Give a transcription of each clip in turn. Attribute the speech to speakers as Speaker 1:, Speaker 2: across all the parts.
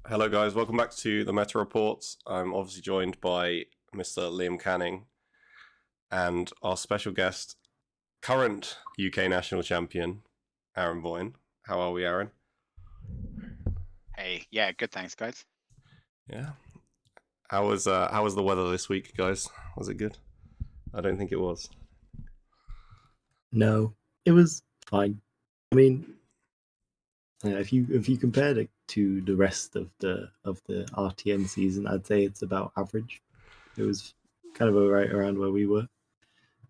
Speaker 1: Hello, guys. Welcome back to the Meta Reports. I'm obviously joined by Mr. Liam Canning and our special guest, current UK national champion, Aaron Boyhan. How are we, Aaron?
Speaker 2: Hey, yeah, good. Thanks, guys.
Speaker 1: Yeah. How was the weather this week, guys? Was it good? I don't think it was.
Speaker 3: No, it was fine. I mean, if you compared it to the rest of the RTN season, I'd say it's about average. It was kind of right around where we were.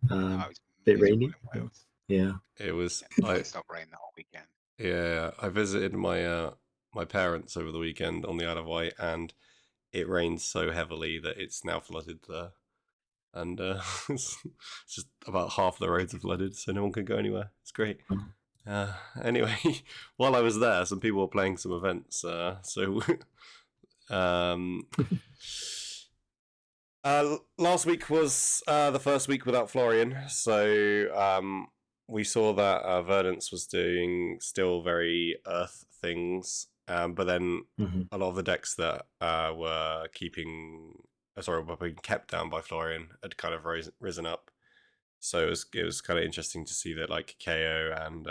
Speaker 2: No, it was
Speaker 3: Bit
Speaker 2: miserable
Speaker 3: rainy.
Speaker 2: in Wales.
Speaker 3: Yeah.
Speaker 1: It was.
Speaker 2: Non-stop rain the whole weekend.
Speaker 1: Yeah. I visited my parents over the weekend on the Isle of Wight, and it rained so heavily that it's now flooded there. And it's just about half the roads are flooded, so no one can go anywhere. It's great. Anyway, while I was there, some people were playing some events. Um, last week was the first week without Florian, so we saw that Verdance was doing still very Earth things, but then a lot of the decks that were were being kept down by Florian had kind of risen up. So it was kind of interesting to see that like KO and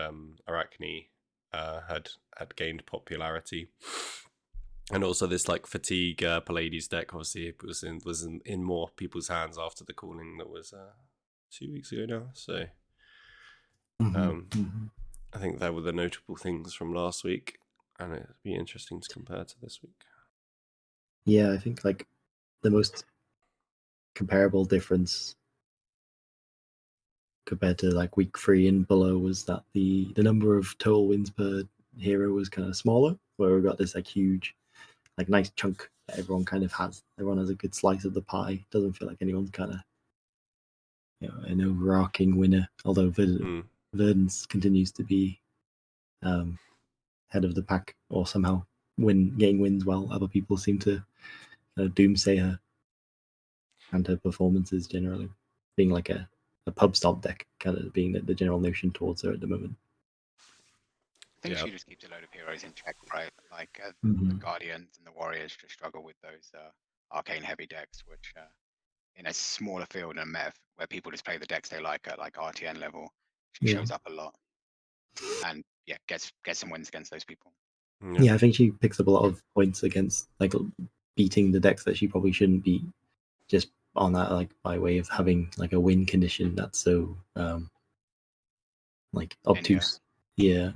Speaker 1: Arachne had gained popularity, and also this like fatigue Pallades deck obviously it was in more people's hands after the cooling that was 2 weeks ago now. So I think that were the notable things from last week, and it'd be interesting to compare to this week.
Speaker 3: Yeah, I think like the most comparable difference compared to like week 3 and below was that the number of total wins per hero was kind of smaller, where we got this like huge, like nice chunk that everyone kind of has. Everyone has a good slice of the pie. Doesn't feel like anyone's kind of an overarching winner, although Verdance continues to be head of the pack or somehow getting wins while other people seem to doomsay her and her performances generally, being like a pub stop deck, kind of being the general notion towards her at the moment.
Speaker 2: I think she just keeps a load of heroes in check, right? Like
Speaker 3: Mm-hmm.
Speaker 2: the Guardians and the Warriors just struggle with those arcane heavy decks, which in a smaller field and meta where people just play the decks they like at like RTN level, she shows up a lot and gets some wins against those people.
Speaker 3: Yeah, I think she picks up a lot of points against like beating the decks that she probably shouldn't beat, just on that like by way of having like a win condition that's so like obtuse. Yeah.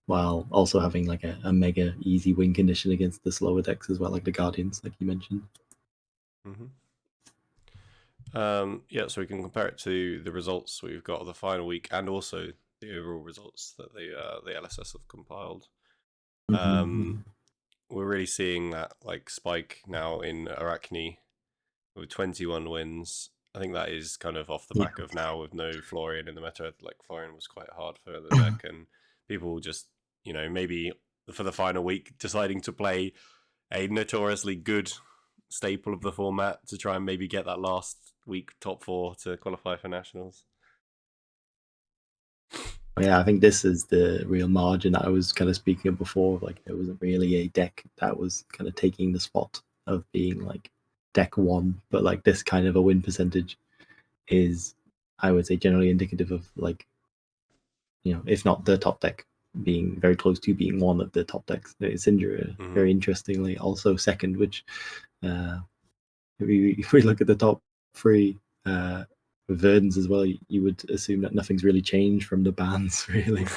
Speaker 3: While also having like a mega easy win condition against the slower decks as well, like the Guardians, like you mentioned.
Speaker 1: So we can compare it to the results we've got of the final week and also the overall results that the LSS have compiled. We're really seeing that like spike now in Arachne with 21 wins. I think that is kind of off the back of now with no Florian in the meta. Like Florian was quite hard for the deck, and people just maybe for the final week deciding to play a notoriously good staple of the format to try and maybe get that last week top 4 to qualify for nationals.
Speaker 3: Yeah, I think this is the real margin that I was kind of speaking of before. Like, it wasn't really a deck that was kind of taking the spot of being like deck 1, but like this kind of a win percentage is, I would say, generally indicative of like, if not the top deck, being very close to being one of the top decks. Syndra, very interestingly, also second, which if we look at the top 3, Verdance as well, you would assume that nothing's really changed from the bans, really.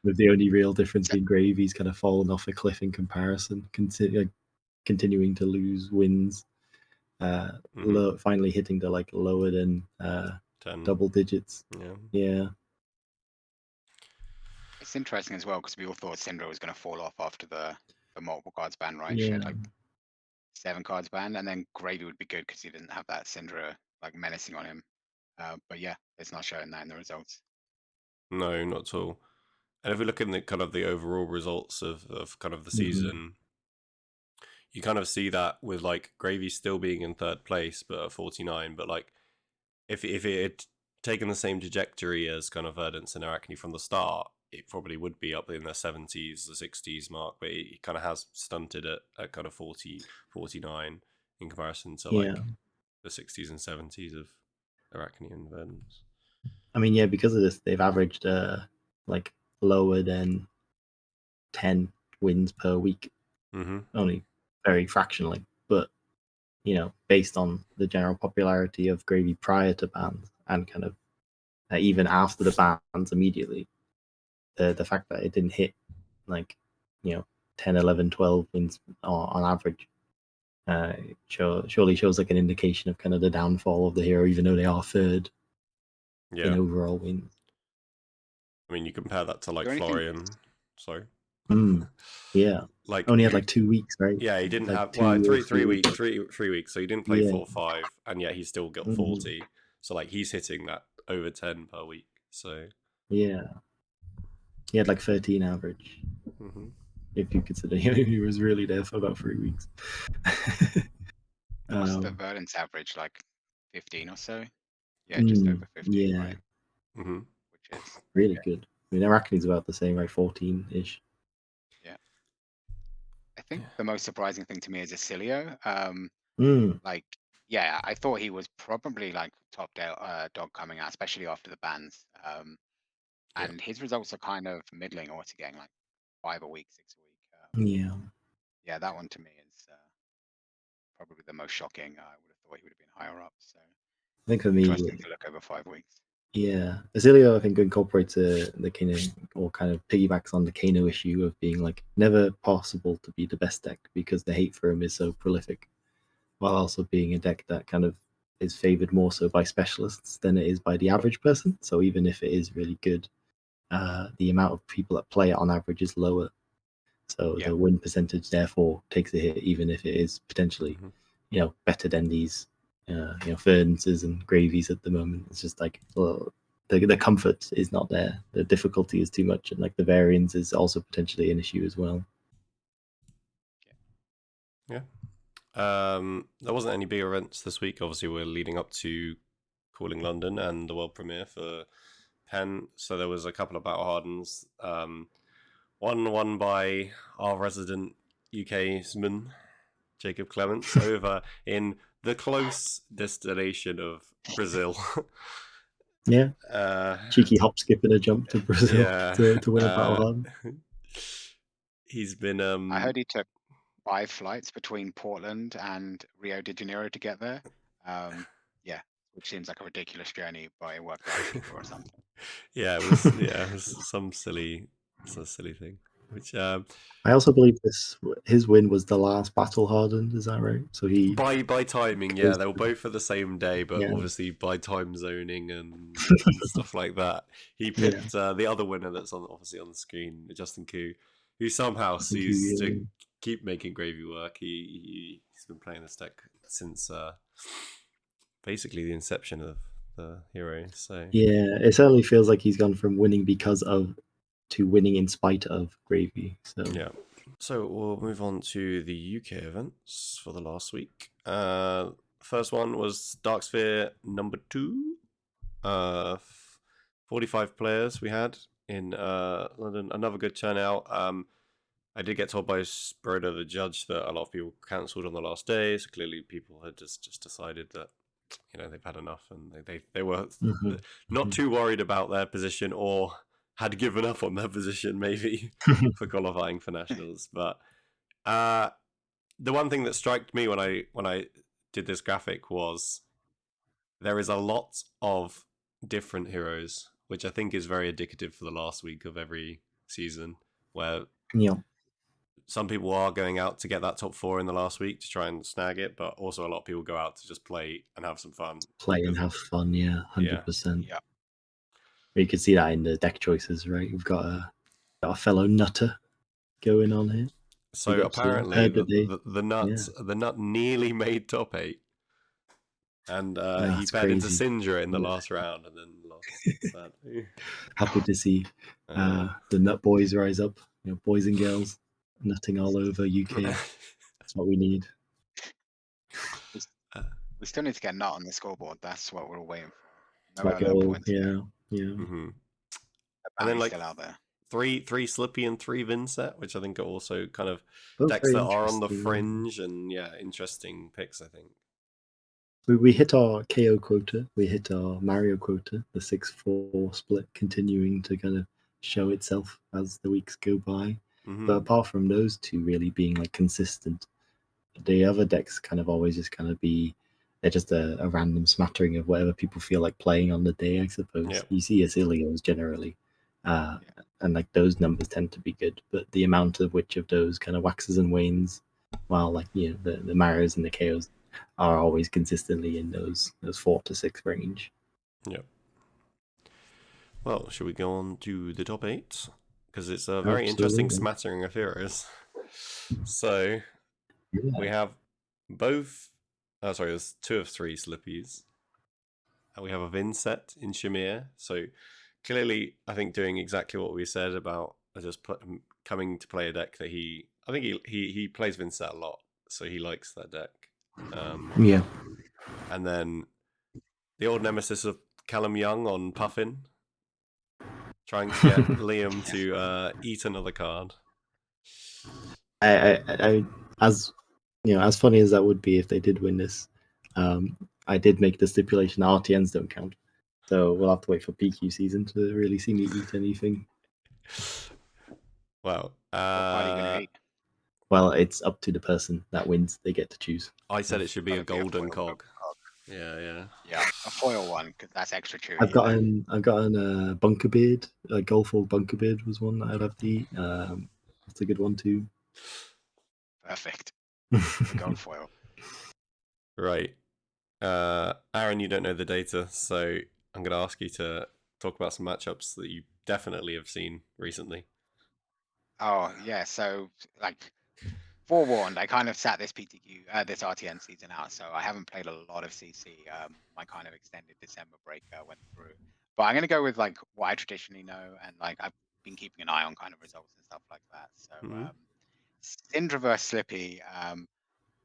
Speaker 3: With the only real difference being Gravy's kind of fallen off a cliff in comparison, continuing to lose wins, finally hitting the like lower than
Speaker 1: 10.
Speaker 3: double digits. Yeah.
Speaker 2: It's interesting as well because we all thought Syndra was going to fall off after the multiple cards ban, right?
Speaker 3: Yeah.
Speaker 2: She had like 7 cards banned, and then Gravy would be good because he didn't have that Syndra like menacing on him. But yeah, it's not showing that in the results.
Speaker 1: No, not at all. And if we look at the kind of the overall results of kind of the season, you kind of see that with like Gravy still being in third place, but at 49. But like, if it had taken the same trajectory as kind of Verdance and Arachne from the start, it probably would be up in the 70s, the 60s mark, but it kind of has stunted at kind of 40, 49 in comparison to like the 60s and 70s of Arachne and Verdance.
Speaker 3: I mean, yeah, because of this, they've averaged like lower than 10 wins per week, only very fractionally, but based on the general popularity of Gravy prior to bans and kind of even after the bans immediately, the fact that it didn't hit like 10, 11, 12 wins on average surely shows like an indication of kind of the downfall of the hero, even though they are third in overall wins.
Speaker 1: I mean, you compare that to like Florian. Sorry.
Speaker 3: Yeah.
Speaker 1: Like
Speaker 3: only had like 2 weeks, right?
Speaker 1: Yeah, he didn't
Speaker 3: like
Speaker 1: have
Speaker 3: 3
Speaker 1: weeks. 3 weeks. So he didn't play 4-5, and yet he still got 40.
Speaker 3: Mhm.
Speaker 1: So like he's hitting that over 10 per week. So
Speaker 3: yeah, he had like 13 average. If you consider he was really there for about 3 weeks.
Speaker 2: What's the Verdance average, like 15 or so? Yeah, just over 15, right? Which is
Speaker 3: really good. I mean, Arachne's about the same, right? 14-ish.
Speaker 2: Yeah. I think the most surprising thing to me is Acilio. Like, yeah, I thought he was probably like top dog coming out, especially after the bans. And his results are kind of middling, or what's he getting, like 5 a week, 6 a week. Yeah, that one to me is probably the most shocking. I would have thought he would have been higher up. So
Speaker 3: I think for me,
Speaker 2: interesting to look over 5 weeks.
Speaker 3: Yeah, Acilio I think incorporates the Kano, or kind of piggybacks on the Kano issue of being like never possible to be the best deck because the hate for him is so prolific, while also being a deck that kind of is favored more so by specialists than it is by the average person. So even if it is really good, the amount of people that play it on average is lower. So the win percentage therefore takes a hit, even if it is potentially, better than these, Fernances and Gravies at the moment. It's just like, well, the comfort is not there. The difficulty is too much, and like the variance is also potentially an issue as well.
Speaker 1: Yeah. There wasn't any big events this week. Obviously, we're leading up to Calling London and the world premiere for Penn. So there was a couple of battle hardens. One won by our resident UKsman, Jacob Clements, over in the close destination of Brazil.
Speaker 3: Yeah. Cheeky hop, skip, and a jump to Brazil to win a battle harden.
Speaker 1: He's been.
Speaker 2: I heard he took 5 flights between Portland and Rio de Janeiro to get there. Yeah, which seems like a ridiculous journey, but it worked out cheaper or something.
Speaker 1: Yeah, it was some silly thing. Which
Speaker 3: I also believe his win was the last battle hardened. Is that right? So he
Speaker 1: by timing, yeah, they were both for the same day, but obviously by time zoning and stuff like that, he picked the other winner that's obviously on the screen, Justin Koo, who somehow seems to keep making gravy work. He's been playing this deck since basically the inception of the hero. So
Speaker 3: yeah, it certainly feels like he's gone from winning because of to winning in spite of Gravy. So
Speaker 1: yeah. So we'll move on to the UK events for the last week. First one was Dark Sphere number 2. 45 players we had in London. Another good turnout. I did get told by Broder, the judge, that a lot of people cancelled on the last day. So clearly people had just decided that they've had enough, and they were not too worried about their position, or had given up on their position maybe for qualifying for nationals. But the one thing that struck me when I did this graphic was there is a lot of different heroes, which I think is very indicative for the last week of every season, where some people are going out to get that top 4 in the last week to try and snag it, but also a lot of people go out to just play and have some fun.
Speaker 3: Play and have fun, 100%. Yeah. You can see that in the deck choices, right? We've got a fellow nutter going on here.
Speaker 1: So apparently the nut nearly made top 8. And he bet into Syndra in the last round and then lost. Sadly.
Speaker 3: Happy to see the nut boys rise up. Boys and girls nutting all over UK. That's what we need.
Speaker 2: We still need to get nut on the scoreboard. That's what we're all waiting for.
Speaker 3: No points. Yeah.
Speaker 1: Mm-hmm.
Speaker 2: And then still out there.
Speaker 1: three Slippy and three Vinset, which I think are also kind of
Speaker 3: Both
Speaker 1: decks
Speaker 3: very
Speaker 1: that are on the
Speaker 3: interesting.
Speaker 1: fringe, and interesting picks, I think.
Speaker 3: We hit our KO quota, we hit our Mario quota, the 6-4 split continuing to kind of show itself as the weeks go by. But apart from those two really being like consistent, the other decks kind of always just kind of they're just a random smattering of whatever people feel like playing on the day, I suppose.
Speaker 1: Yep.
Speaker 3: You see Asilios generally, and like those numbers tend to be good, but the amount of which of those kind of waxes and wanes, while like the Marios and the KOs are always consistently in those 4 to 6 range.
Speaker 1: Yep. Well, should we go on to the top 8? Because it's a very interesting smattering of heroes. So we have both. Oh, sorry, there's 2 of 3 Slippies. And we have a Vinset in Shamir. So clearly, I think doing exactly what we said about just coming to play a deck that I think he plays Vinset a lot, so he likes that deck.
Speaker 3: Yeah.
Speaker 1: And then the old nemesis of Callum Young on Puffin, trying to get Liam to eat another card.
Speaker 3: I as as funny as that would be if they did win this, I did make the stipulation RTNs don't count. So we'll have to wait for PQ season to really see me eat anything.
Speaker 1: Wow.
Speaker 2: What card are you going to eat?
Speaker 3: Well, it's up to the person that wins. They get to choose.
Speaker 1: I said it should be a golden cog. Yeah,
Speaker 2: a foil one, because that's extra chewy.
Speaker 3: I've gotten a Bunkerbeard, a Goldfold Bunkerbeard was one that I'd have to eat. That's a good one too.
Speaker 2: Perfect. Gold foil.
Speaker 1: Right. Aaron, you don't know the data, so I'm going to ask you to talk about some matchups that you definitely have seen recently.
Speaker 2: Oh, yeah. So, like, forewarned, I kind of sat this this RTN season out, so I haven't played a lot of CC. My kind of extended December break went through. But I'm going to go with, like, what I traditionally know, and, like, I've been keeping an eye on kind of results and stuff like that. So, Syndra versus Slippy.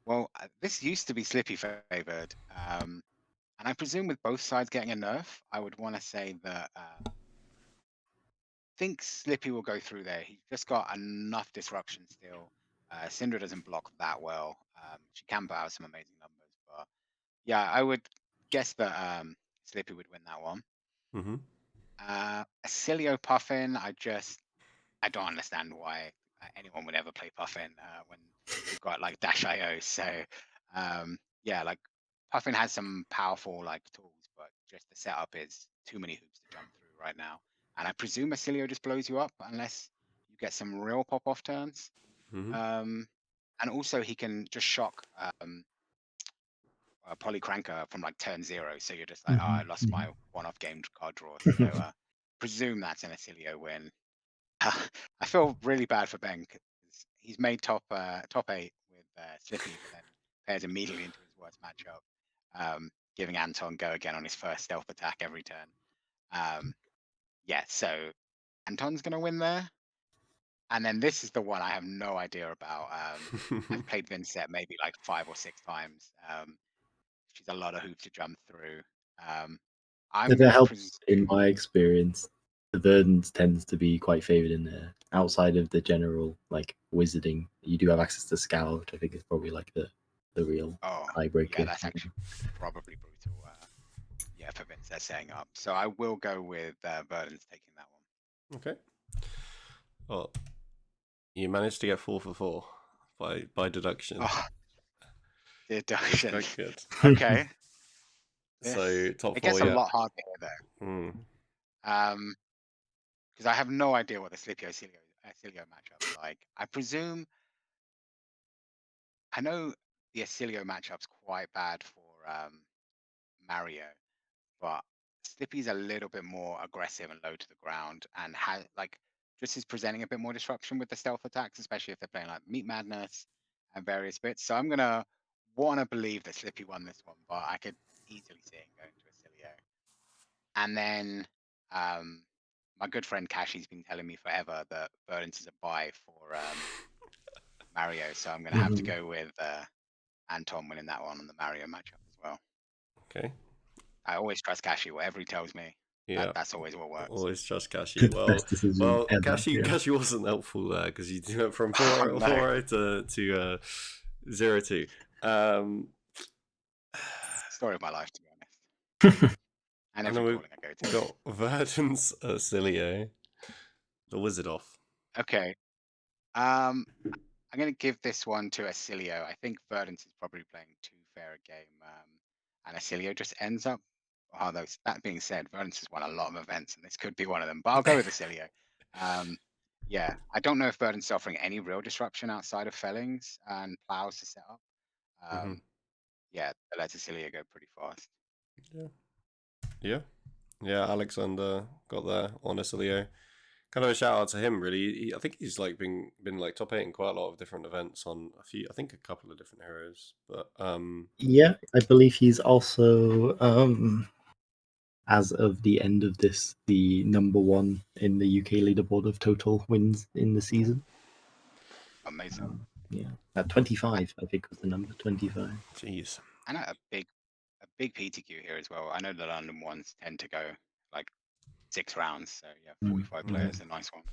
Speaker 2: Well, this used to be Slippy favored. And I presume with both sides getting a nerf, I would want to say that I think Slippy will go through there. He's just got enough disruption still. Syndra doesn't block that well. She can put out some amazing numbers, but yeah, I would guess that Slippy would win that one. Acilio Puffin, I don't understand why anyone would ever play Puffin when you've got like Dash IO. So yeah, like Puffin has some powerful like tools, but just the setup is too many hoops to jump through right now. And I presume Acilio just blows you up unless you get some real pop-off turns. And also he can just shock Polycranker from like turn 0. So you're just like, oh, I lost my one-off game card draw. So presume that's an Acilio win. I feel really bad for Ben because he's made top 8 with Slippy, but then pairs immediately into his worst matchup, giving Anton go again on his first stealth attack every turn. Yeah, so Anton's going to win there. And then this is the one I have no idea about. I've played Vincent maybe like 5 or 6 times. She's a lot of hoops to jump through.
Speaker 3: If it helps, in my experience, the Verdant tends to be quite favored in there. Outside of the general like wizarding, you do have access to Scout, which I think is probably like the real tiebreaker.
Speaker 2: Yeah, that's actually probably brutal. Yeah, for Vincent setting up. So I will go with Verdant's taking that one.
Speaker 1: Okay. Well, you managed to get 4 for 4 by deduction.
Speaker 2: Oh, deduction.
Speaker 1: Quite good.
Speaker 2: Okay.
Speaker 1: So top 4.
Speaker 2: It gets a lot harder here though.
Speaker 1: Mm.
Speaker 2: Because I have no idea what the Slipio Acilio matchup's like. I presume I know the Acilio matchup's quite bad for Mario, but Slippy's a little bit more aggressive and low to the ground, and has like just is presenting a bit more disruption with the stealth attacks, especially if they're playing like Meat Madness and various bits. So I'm gonna want to believe that Slippy won this one, but I could easily see it going to Acilio. And then my good friend Kashi's been telling me forever that Verdant is a buy for Mario, so I'm gonna have to go with Anton winning that one on the Mario matchup as well.
Speaker 1: Okay.
Speaker 2: I always trust Kashi, whatever he tells me.
Speaker 1: Yeah.
Speaker 2: That's always what works.
Speaker 1: Always trust Kashi.
Speaker 3: Best decision ever.
Speaker 1: Kashi wasn't helpful there because you went from
Speaker 2: Oh,
Speaker 1: 4-0
Speaker 2: no.
Speaker 1: to 0-2.
Speaker 2: Story of my life, to be honest. And
Speaker 1: And
Speaker 2: every
Speaker 1: then we've
Speaker 2: calling I go to.
Speaker 1: got Verdance Cilio, the Wizard off.
Speaker 2: Okay. I'm going to give this one to Acilio. I think Verdance is probably playing too fair a game. And Acilio just ends up. Although that being said, Verdance has won a lot of events, and this could be one of them. But I'll go with Acilio. Yeah, I don't know if Verdance is offering any real disruption outside of Fellings and plows to set up.
Speaker 1: Mhm.
Speaker 2: Yeah, that lets Acilio go pretty fast.
Speaker 1: Yeah. Alexander got there on Cilio. Kind of a shout out to him, really. I think he's like been like top 8 in quite a lot of different events on I think a couple of different heroes. But
Speaker 3: Yeah, I believe he's also, as of the end of this, the number one in the UK leaderboard of total wins in the season.
Speaker 2: Amazing.
Speaker 3: Yeah, at 25, I think was the number 25.
Speaker 1: jeez.
Speaker 2: And a big PTQ here as well. I know the London ones tend to go like 6 rounds, so yeah, 45 players, a nice one.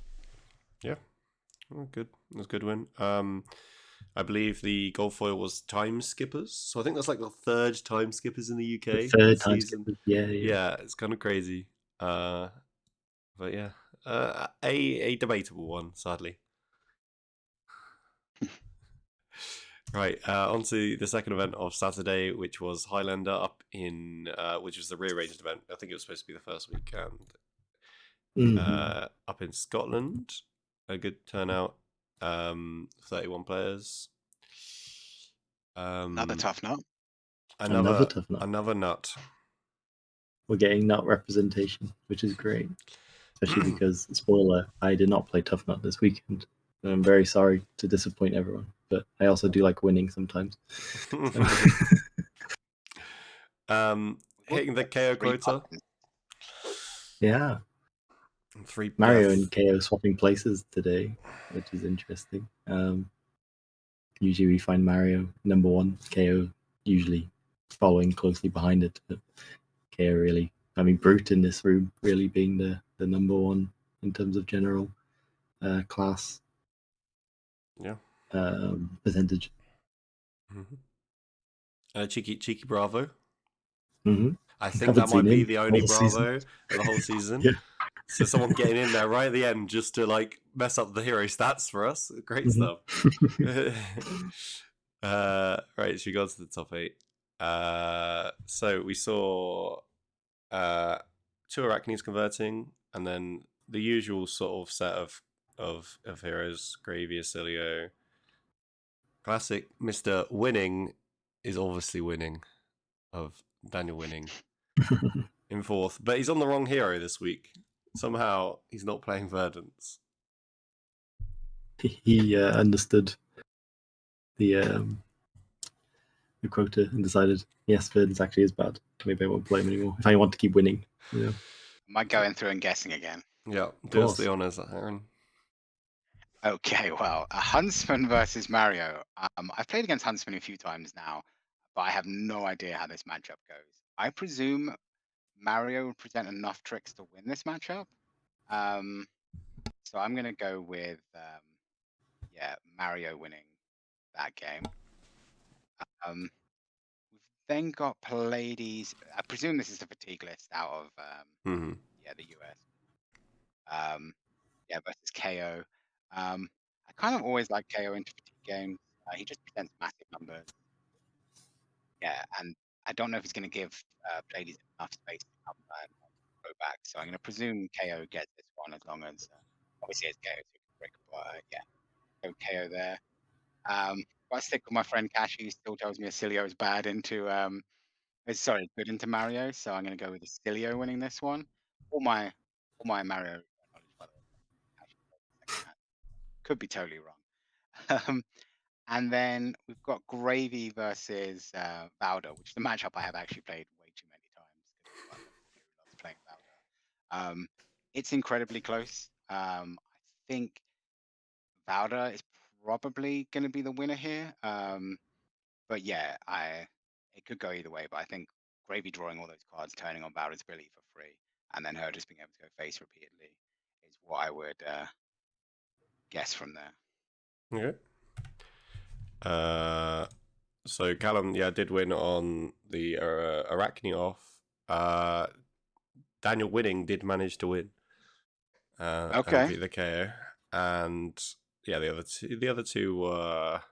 Speaker 1: Yeah. Oh, good. It was a good win. I believe the gold foil was Time Skippers, so I think that's like the third Time Skippers in the UK.
Speaker 3: The third
Speaker 1: this
Speaker 3: time
Speaker 1: season.
Speaker 3: skippers, yeah.
Speaker 1: Yeah, it's kind of crazy. But yeah, a debatable one, sadly. Right, on to the second event of Saturday, which was Highlander up in, which was the rearranged event. I think it was supposed to be the first weekend. Up in Scotland, a good turnout. 31 players.
Speaker 2: Another tough nut.
Speaker 3: Another tough nut.
Speaker 1: Another nut.
Speaker 3: We're getting nut representation, which is great. Especially because, spoiler, I did not play Tough Nut this weekend. I'm very sorry to disappoint everyone, but I also do like winning sometimes.
Speaker 1: Hitting the KO quota.
Speaker 3: Yeah.
Speaker 1: 3
Speaker 3: Mario and KO swapping places today, which is interesting. Usually we find Mario number one, KO usually following closely behind it. But KO really, I mean, Brute in this room really being the number one in terms of general class percentage.
Speaker 1: Cheeky Bravo.
Speaker 3: Mm-hmm.
Speaker 1: I think that might be the only Bravo of the whole season.
Speaker 3: Yeah.
Speaker 1: So someone getting in there right at the end just to like mess up the hero stats for us. Great stuff. Right, should we go to the top 8? So we saw 2 Arachnes converting, and then the usual sort of set of heroes: Gravy, Acilio. Classic Mr. Winning is obviously winning, of Daniel Winning in 4th, but he's on the wrong hero this week. Somehow he's not playing Verdance.
Speaker 3: He understood the quota and decided, yes, Verdance actually is bad. Maybe I won't play him anymore if I want to keep winning. Yeah.
Speaker 2: Am I going through and guessing again?
Speaker 1: Yeah, do us the honors, Aaron.
Speaker 2: Okay, well, a Huntsman versus Mario. I've played against Huntsman a few times now, but I have no idea how this matchup goes. I presume Mario will present enough tricks to win this matchup. So I'm going to go with, Mario winning that game. We've then got Pallades. I presume this is the fatigue list out of, the US. Versus KO. I kind of always like KO into fatigue games. He just presents massive numbers. Yeah, and I don't know if he's going to give Pallades enough space to come and go back. So I'm going to presume KO gets this one as long as, obviously it's KO to break, but go KO there. But I stick with my friend Kashi, who still tells me Acilio is bad into, good into Mario. So I'm going to go with Acilio winning this one. All my Mario knowledge, by the way. Could be totally wrong. And then we've got Gravy versus Valda, which is the matchup I have actually played way too many times because I'm a player who loves playing Valda. It's incredibly close. I think Valda is probably going to be the winner here. But yeah, it could go either way. But I think Gravy drawing all those cards, turning on Valda's ability for free, and then her just being able to go face repeatedly is what I would guess from there.
Speaker 1: Okay. So Callum, did win on the Arachne off. Daniel Winning did manage to win and beat the KO, and the other two were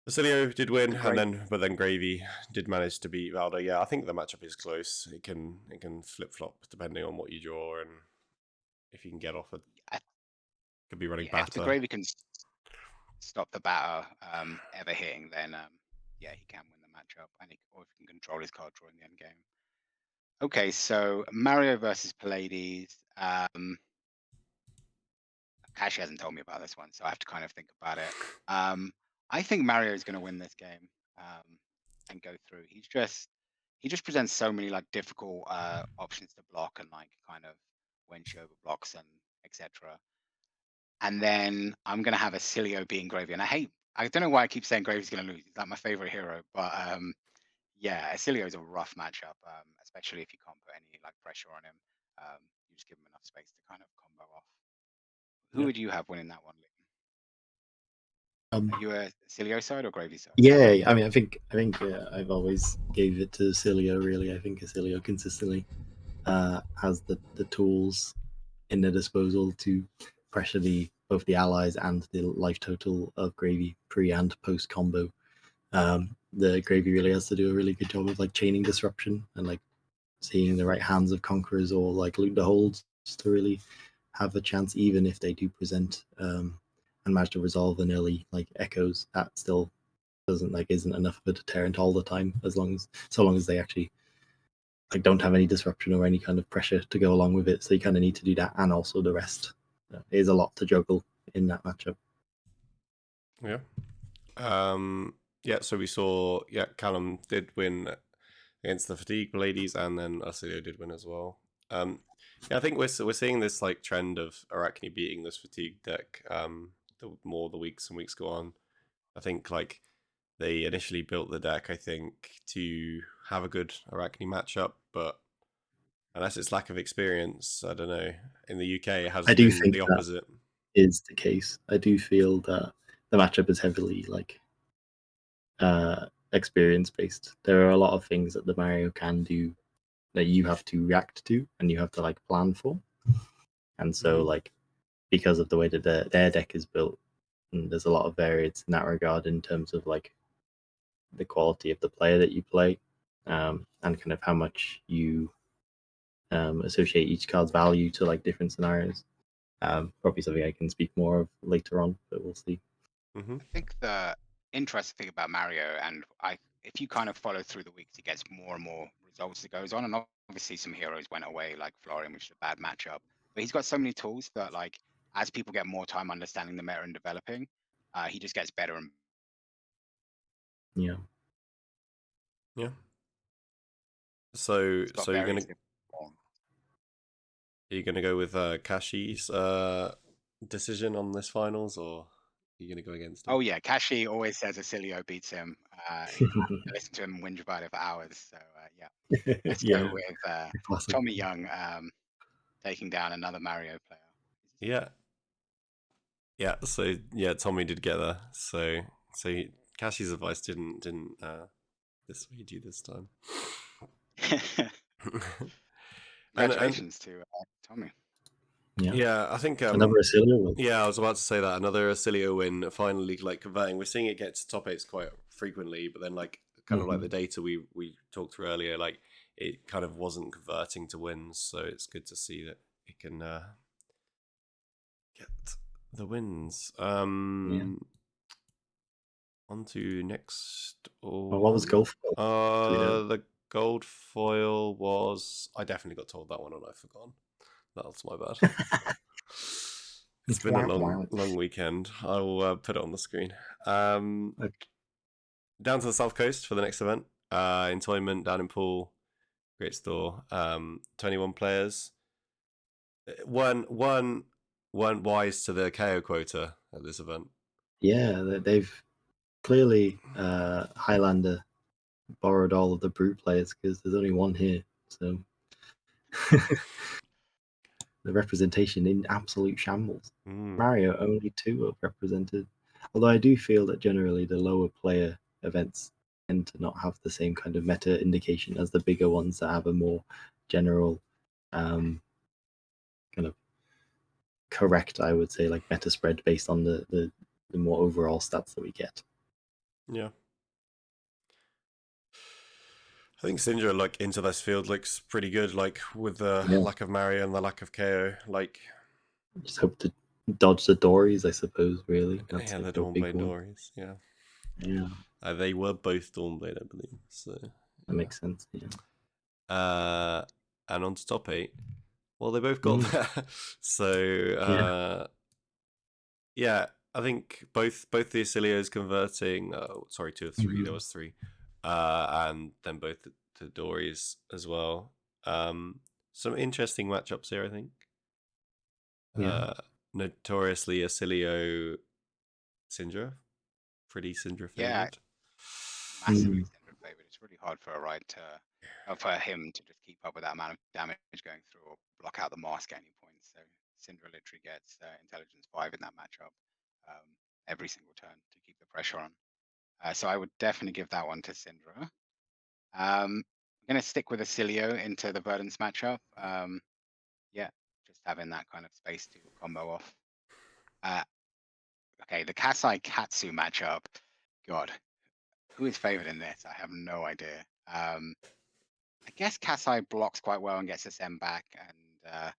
Speaker 1: Basilio did win, but then Gravy did manage to beat Valdo. Yeah, I think the matchup is close. It can flip flop depending on what you draw and if you can get off it. Could be running batter.
Speaker 2: If the Gravy can stop the batter ever hitting, then he can win the matchup, or if he can control his card draw in the end game. Okay, so Mario versus Pallades. Kashi hasn't told me about this one, so I have to kind of think about it. I think Mario is going to win this game and go through. He just presents so many like difficult options to block and like kind of when she overblocks and etc. And then I'm going to have Acilio being Gravy, and I don't know why I keep saying Gravy's going to lose. He's like my favorite hero, but yeah, Acilio is a rough matchup, especially if you can't put any like pressure on him. You just give him enough space to kind of combo off. Who would you have winning that one, Liam? Are you a Acilio side or Gravy side?
Speaker 3: Yeah, I mean, I think I've always gave it to Acilio. Really, I think Acilio consistently has the tools in their disposal to pressure both the allies and the life total of Gravy pre and post combo. The Gravy really has to do a really good job of like chaining disruption and like seeing the right hands of conquerors or like loot the holds to really have a chance, even if they do present and manage to resolve an early like echoes. That still isn't enough of a deterrent all the time, so long as they actually like don't have any disruption or any kind of pressure to go along with it. So you kind of need to do that, and also the rest. It is a lot to juggle in that matchup.
Speaker 1: Yeah. So we saw Callum did win against the Fatigue ladies, and then Arcelio did win as well. I think we're seeing this like trend of Arachne beating this Fatigue deck. The more the weeks and weeks go on, I think like they initially built the deck, I think, to have a good Arachne matchup, but unless it's lack of experience, I don't know. In the UK, it has been the opposite.
Speaker 3: Is the case. I do feel that the matchup is heavily like experience based. There are a lot of things that the Mario can do that you have to react to and you have to like plan for. And so like because of the way that their deck is built, and there's a lot of variance in that regard in terms of like the quality of the player that you play, and kind of how much you associate each card's value to like different scenarios. Probably something I can speak more of later on, but we'll see.
Speaker 2: I think the interesting thing about Mario, and if you kind of follow through the weeks, he gets more and more results that goes on. And obviously some heroes went away, like Florian, which is a bad matchup. But he's got so many tools that like as people get more time understanding the meta and developing, he just gets better and
Speaker 1: yeah. So you're gonna go with Kashi's decision on this finals, or are you gonna go against him?
Speaker 2: Oh yeah, Kashi always says Acilio beats him. I listen to him whinge about it for hours. So yeah, let's go with Tommy Young taking down another Mario player.
Speaker 1: Yeah. So yeah, Tommy did get there. So Kashi's advice didn't dissuade you this time.
Speaker 2: Congratulations to Tommy.
Speaker 1: Yeah, I think
Speaker 3: another Acilio win.
Speaker 1: Yeah, I was about to say that another Acilio win, finally like converting. We're seeing it get to top 8s quite frequently, but then like kind of like the data we talked through earlier, like it kind of wasn't converting to wins. So it's good to see that it can get the wins. On to next.
Speaker 3: Well, what was gold foil?
Speaker 1: The gold foil was. I definitely got told that one and I've forgotten. That's my bad. It's been a long weekend. I'll put it on the screen. Down to the south coast for the next event. In Toyment, down in Poole. Great store. 21 players. Weren't wise to the KO quota at this event.
Speaker 3: Yeah, they've clearly Highlander borrowed all of the brute players because there's only one here. So The representation in absolute shambles.
Speaker 1: Mm.
Speaker 3: Mario, only 2 are represented. Although I do feel that generally the lower player events tend to not have the same kind of meta indication as the bigger ones that have a more general kind of correct, I would say, like meta spread based on the more overall stats that we get.
Speaker 1: Yeah. I think Syndra, like, into this field looks pretty good, like, with the lack of Mario and the lack of KO. Like,
Speaker 3: just hope to dodge the Dories, I suppose, really. That's
Speaker 1: yeah,
Speaker 3: like
Speaker 1: the
Speaker 3: big
Speaker 1: Dawnblade
Speaker 3: one.
Speaker 1: Dories, yeah.
Speaker 3: Yeah.
Speaker 1: They were both Dawnblade, I believe, so...
Speaker 3: That makes sense, yeah.
Speaker 1: And on to top 8. Well, they both got there. So, yeah, I think both the Acilios converting... sorry, 2 of 3. There was 3. And then both the Dories as well. Some interesting matchups here, I think.
Speaker 3: Yeah.
Speaker 1: Notoriously Acilio Syndra. Pretty Syndra favored.
Speaker 2: Massively Syndra favored. It's really hard for a ride to... for him to just keep up with that amount of damage going through or block out the mask at any point. So Syndra literally gets intelligence 5 in that matchup every single turn to keep the pressure on. So I would definitely give that one to Syndra. I'm going to stick with Acilio into the Verdance matchup. Yeah, just having that kind of space to combo off. Okay, the Kasai Katsu matchup. God, who is favored in this? I have no idea. I guess Kasai blocks quite well and gets SM back, and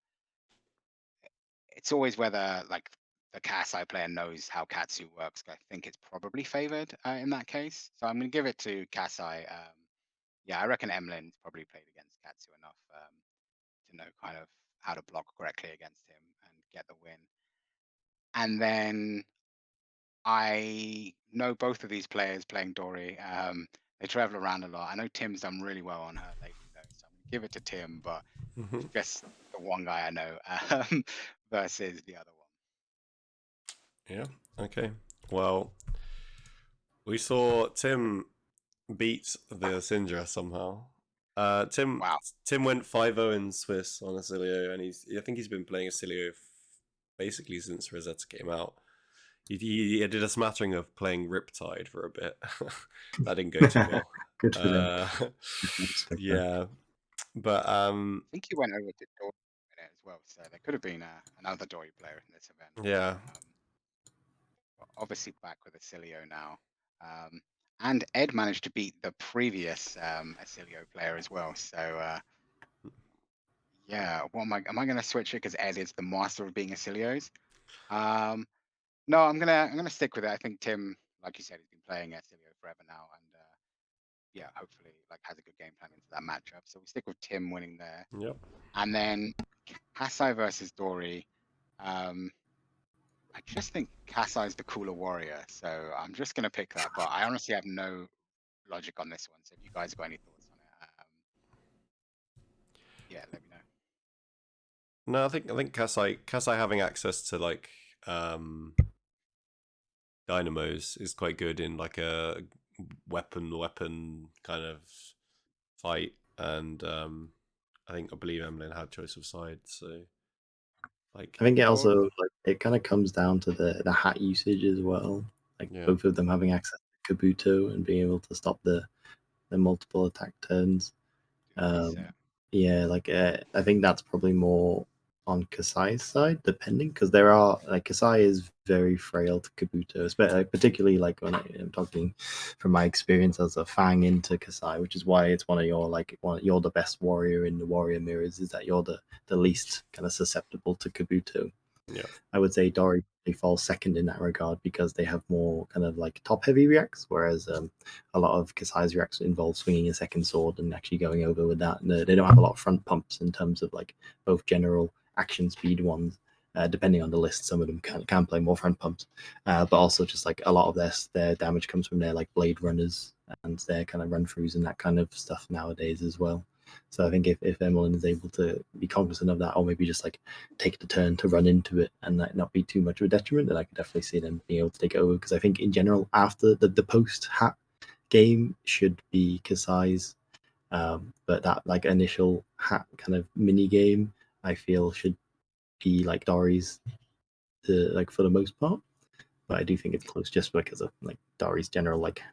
Speaker 2: it's always whether like the Kasai player knows how Katsu works. I think it's probably favored in that case. So I'm going to give it to Kasai. Yeah, I reckon Emlin's probably played against Katsu enough to know kind of how to block correctly against him and get the win. And then I know both of these players playing Dory. They travel around a lot. I know Tim's done really well on her lately, though, so I'm going to give it to Tim, but it's just the one guy I know versus the other one.
Speaker 1: Yeah, okay. Well, we saw Tim beat the Syndra somehow. Tim went 5-0 in Swiss on Acilio, and I think he's been playing Acilio basically since Rosetta came out. He did a smattering of playing Riptide for a bit. That didn't go too well.
Speaker 3: Good for them.
Speaker 1: Yeah, but
Speaker 2: I think he went over to Dory as well, so there could have been another Dory player in this event.
Speaker 1: Yeah.
Speaker 2: Obviously back with Acilio now. And Ed managed to beat the previous Acilio player as well. So yeah, what am I going to switch it because Ed is the master of being Acilios? No, I'm gonna stick with it. I think Tim, like you said, he's been playing Acilio forever now, and yeah, hopefully like has a good game plan into that matchup. So we stick with Tim winning there.
Speaker 1: Yep.
Speaker 2: And then Kasai versus Dory. I just think Kasai is the cooler warrior, so I'm just gonna pick that. But I honestly have no logic on this one. So if you guys got any thoughts on it, yeah, let me know.
Speaker 1: No, I think Kasai having access to like dynamos is quite good in like a weapon kind of fight, and I believe Emlyn had choice of side, so like
Speaker 3: I think it also like it kind of comes down to the hat usage as well. Like both of them having access to Kabuto and being able to stop the multiple attack turns. Yeah, like I think that's probably more on Kasai's side, depending, because there are like Kasai is very frail to Kabuto, particularly like when I'm talking from my experience as a Fang into Kasai, which is why it's one of your you're the best warrior in the warrior mirrors, is that you're the least kind of susceptible to Kabuto.
Speaker 1: Yeah,
Speaker 3: I would say Dory falls second in that regard because they have more kind of like top heavy reacts, whereas a lot of Kasai's reacts involve swinging a second sword and actually going over with that. And they don't have a lot of front pumps in terms of like both general action speed ones. Depending on the list, some of them can play more front pumps, but also just like a lot of their damage comes from their like blade runners and their kind of run throughs and that kind of stuff nowadays as well. So I think if Emmeline is able to be cognizant of that, or maybe just like take the turn to run into it and that not be too much of a detriment, then I could definitely see them being able to take it over. Because I think in general, after the post hat game should be Kasai's But that like initial hat kind of mini game, I feel should be like Dory's, like for the most part. But I do think it's close just because of like Dory's general like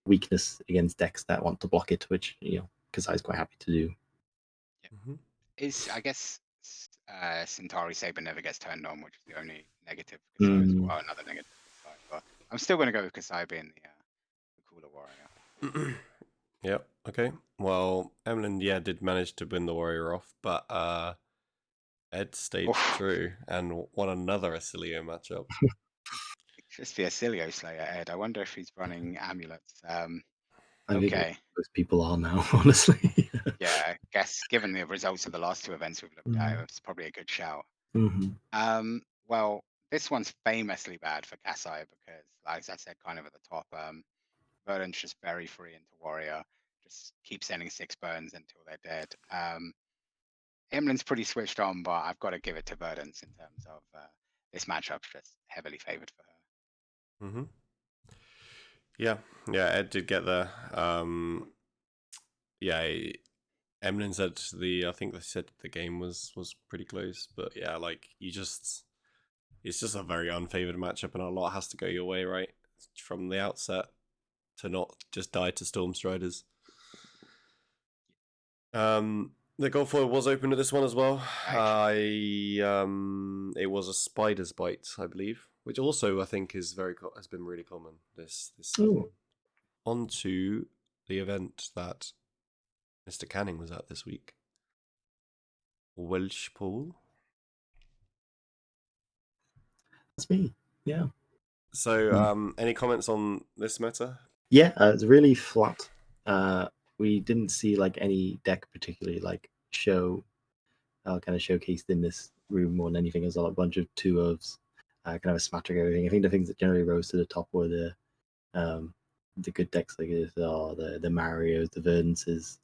Speaker 3: weakness against decks that want to block it, which Kasai's quite happy to do.
Speaker 1: Mhm.
Speaker 2: I guess Centauri Saber never gets turned on, which is the only negative for Kasai as well. Another negative for Kasai, but I'm still going to go with Kasai being the cooler warrior.
Speaker 1: Yep. Okay. Well, Emlyn, did manage to win the warrior off, but Ed stayed true and won another Acilio matchup.
Speaker 2: Just the Acilio Slayer, Ed. I wonder if he's running amulets.
Speaker 3: I think most people are now, honestly.
Speaker 2: Yeah, I guess given the results of the last two events we've looked at, it's probably a good shout. Well, this one's famously bad for Kasai because, like I said, kind of at the top, Verdant's just very free into warrior, just keep sending 6 burns until they're dead. Emlyn's pretty switched on, but I've got to give it to Verdant in terms of this matchup's just heavily favored for her.
Speaker 1: Mm-hmm. Yeah, Ed did get there. Emlyn said I think they said the game was pretty close, but yeah, like it's just a very unfavored matchup, and a lot has to go your way, right, from the outset to not just die to Stormstriders. The gold foil was open at this one as well. It was a Spider's Bite, I believe, which also I think has been really common this season. On to the event that Mr. Canning was at this week. Welsh Pool.
Speaker 3: That's me. Yeah.
Speaker 1: So, any comments on this meta?
Speaker 3: Yeah, it's really flat. We didn't see like any deck particularly like kind of showcased in this room more than anything. It was a bunch of 2-ofs, kind of a smattering of everything. I think the things that generally rose to the top were the good decks like this, or the Marios, the Verdances,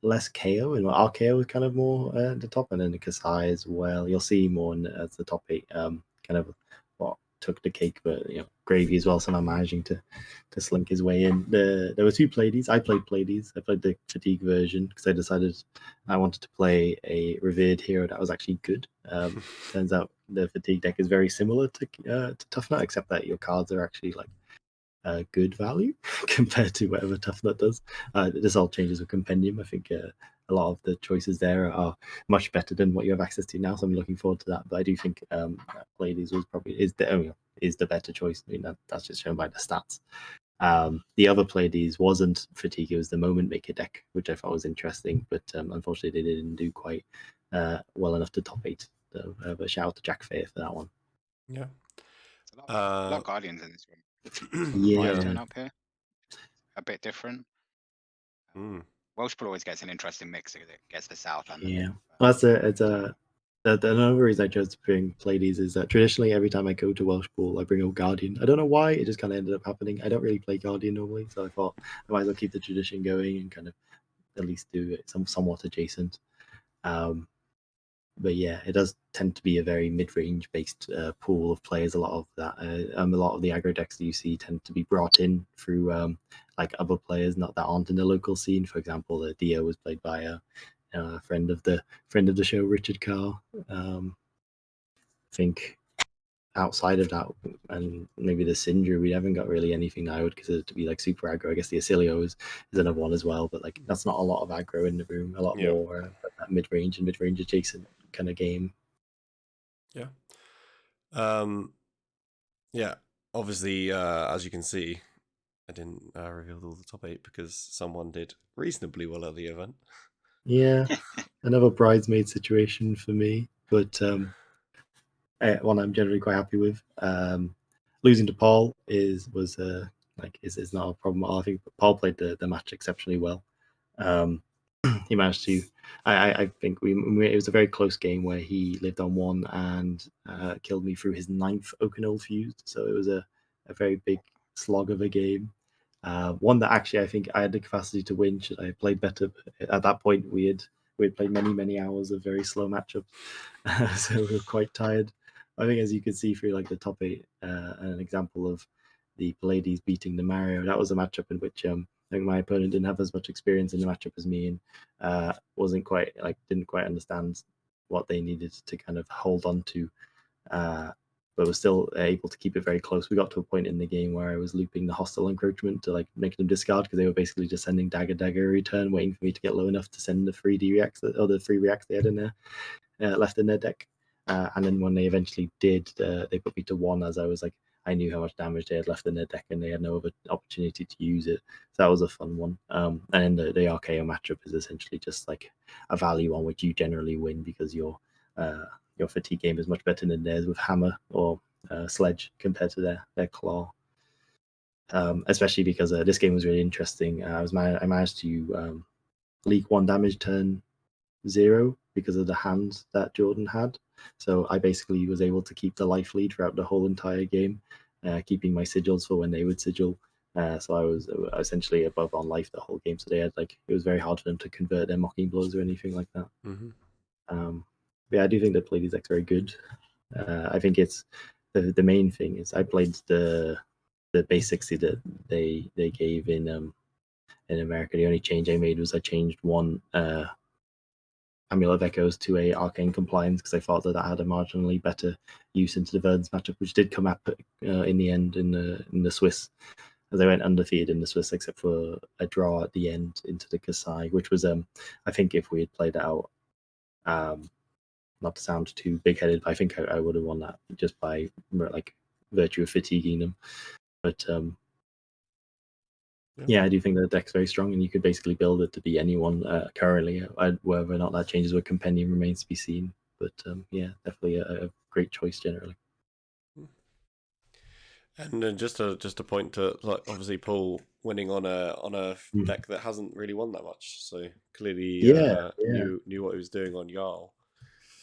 Speaker 3: less KO, and our KO was kind of more at the top, and then the Kasai as well. You'll see more as the top 8 kind of what took the cake, but Gravy as well somehow managing to slink his way in. There were 2 Pleiades. I played Pleiades. I played the Fatigue version because I decided I wanted to play a revered hero that was actually good. Turns out the Fatigue deck is very similar to Tough Nut, except that your cards are actually like good value compared to whatever Tough Nut does. This all changes with Compendium. I think a lot of the choices there are much better than what you have access to now, so I'm looking forward to that. But I do think Pleiades was probably is the better choice. I mean, that's just shown by the stats. The other Pleiades wasn't Fatigue, it was the Moment Maker deck, which I thought was interesting, but unfortunately they didn't do quite well enough to top 8. So but shout out to Jack Fair for that one.
Speaker 1: Yeah.
Speaker 2: A lot of Guardians in this one.
Speaker 3: Yeah.
Speaker 2: Turn up here. A bit different. Welsh Pool always gets an interesting mix because it gets the south and the north.
Speaker 3: Well, another reason I chose to bring Pleiades is that traditionally every time I go to Welsh Pool, I bring a Guardian. I don't know why, it just kind of ended up happening. I don't really play Guardian normally, so I thought I might as well keep the tradition going and kind of at least do it somewhat adjacent. But yeah, it does tend to be a very mid-range based pool of players. A lot of that, a lot of the aggro decks that you see tend to be brought in through like other players that aren't in the local scene. For example, the Dio was played by a friend of the show, Richard Carr. I think outside of that, and maybe the Syndra, we haven't got really anything that I would consider to be like super aggro. I guess the Acilio is another one as well, but like that's not a lot of aggro in the room. A lot more that mid-range and mid-range adjacent kind of game.
Speaker 1: Yeah. Yeah. Obviously, as you can see, I didn't reveal all the top 8 because someone did reasonably well at the event.
Speaker 3: Yeah, another bridesmaid situation for me, but one I'm generally quite happy with. Losing to Paul is not a problem at all. I think Paul played the match exceptionally well. He managed to. I think it was a very close game where he lived on 1 and killed me through his 9th Oakenol fused. So it was a very big slog of a game. One that actually I think I had the capacity to win should I have played better. But at that point, we had played many hours of very slow matchups, so we were quite tired. I think as you can see through like the top 8, an example of the Pleiades beating the Mario. That was a matchup in which think my opponent didn't have as much experience in the matchup as me, and didn't quite understand what they needed to kind of hold on to, but was still able to keep it very close. We got to a point in the game where I was looping the hostile encroachment to like make them discard, because they were basically just sending dagger every turn, waiting for me to get low enough to send the 3D reacts, or the 3 reacts they had in there, left in their deck. And then when they eventually did, they put me to 1, as I knew how much damage they had left in their deck, and they had no other opportunity to use it. So that was a fun one. And then the RKO matchup is essentially just like a value on which you generally win, because your fatigue game is much better than theirs with hammer or sledge compared to their claw. Especially because this game was really interesting. I managed to leak 1 damage turn 0 because of the hands that Jordan had. So I basically was able to keep the life lead throughout the whole entire game, keeping my sigils for when they would sigil. So I was essentially above on life the whole game. So they had it was very hard for them to convert their mocking blows or anything like that. Yeah, I do think they play these decks very good. I think it's the main thing is I played the base 60 that they gave in America. The only change I made was I changed 1 Amulet of Echoes to a Arcane Compliance, because I thought that had a marginally better use into the Verdance matchup, which did come up in the end in the Swiss, as I went undefeated in the Swiss, except for a draw at the end into the Kasai, which was I think if we had played out, not to sound too big-headed, but I think I would have won that just by virtue of fatiguing them. But yeah, I do think the deck's very strong, and you could basically build it to be anyone currently. Whether or not that changes with Compendium remains to be seen. But yeah, definitely a great choice generally.
Speaker 1: And just to point to, obviously Paul winning on a deck that hasn't really won that much, so clearly knew what he was doing on Jarl.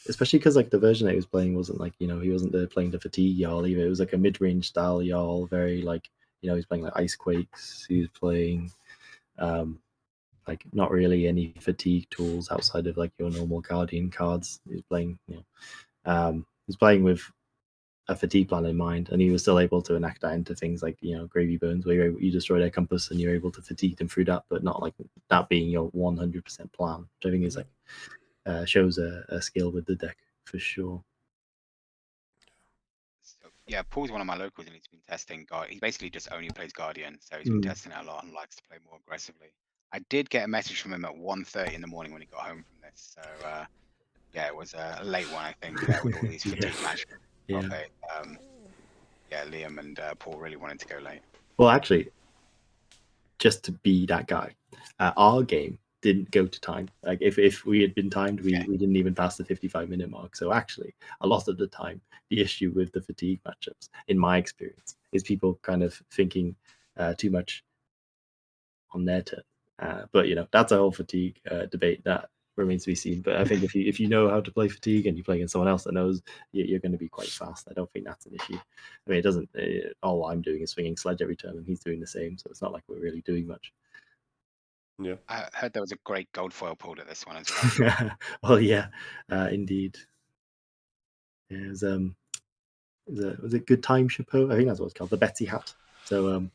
Speaker 3: Especially because the version that he was playing wasn't he wasn't playing the fatigue Jarl either. It was a mid-range style Jarl, very he's playing Ice Quakes. He was playing not really any fatigue tools outside of your normal Guardian cards. He was playing he's playing with a fatigue plan in mind, and he was still able to enact that into things like Gravy Bones, where you destroy their compass and you're able to fatigue them through that, but not that being your 100% plan, which I think is shows a skill with the deck for sure.
Speaker 2: So, yeah, Paul's one of my locals, and he's been testing he basically just only plays Guardian, so he's been testing it a lot and likes to play more aggressively. I did get a message from him at 1:30 in the morning when he got home from this, so yeah, it was a late one, I think, with all these fatigue matches.
Speaker 3: Yeah.
Speaker 2: Yeah, Liam and Paul really wanted to go late.
Speaker 3: Well, actually, just to be that guy, our game didn't go to time. If we had been timed, we didn't even pass the 55-minute mark. So actually, a lot of the time, the issue with the fatigue matchups, in my experience, is people kind of thinking too much on their turn. But that's a whole fatigue debate that remains to be seen. But I think if you know how to play fatigue and you play against someone else that knows, you're going to be quite fast. I don't think that's an issue. I mean, it doesn't. All I'm doing is swinging sledge every turn, and he's doing the same. So it's not like we're really doing much.
Speaker 1: Yeah,
Speaker 2: I heard there was a great gold foil pulled at this one as
Speaker 3: well. Well, yeah, indeed. Yeah, it was a good time chapeau. I think that's what it's called, the Betsy hat. So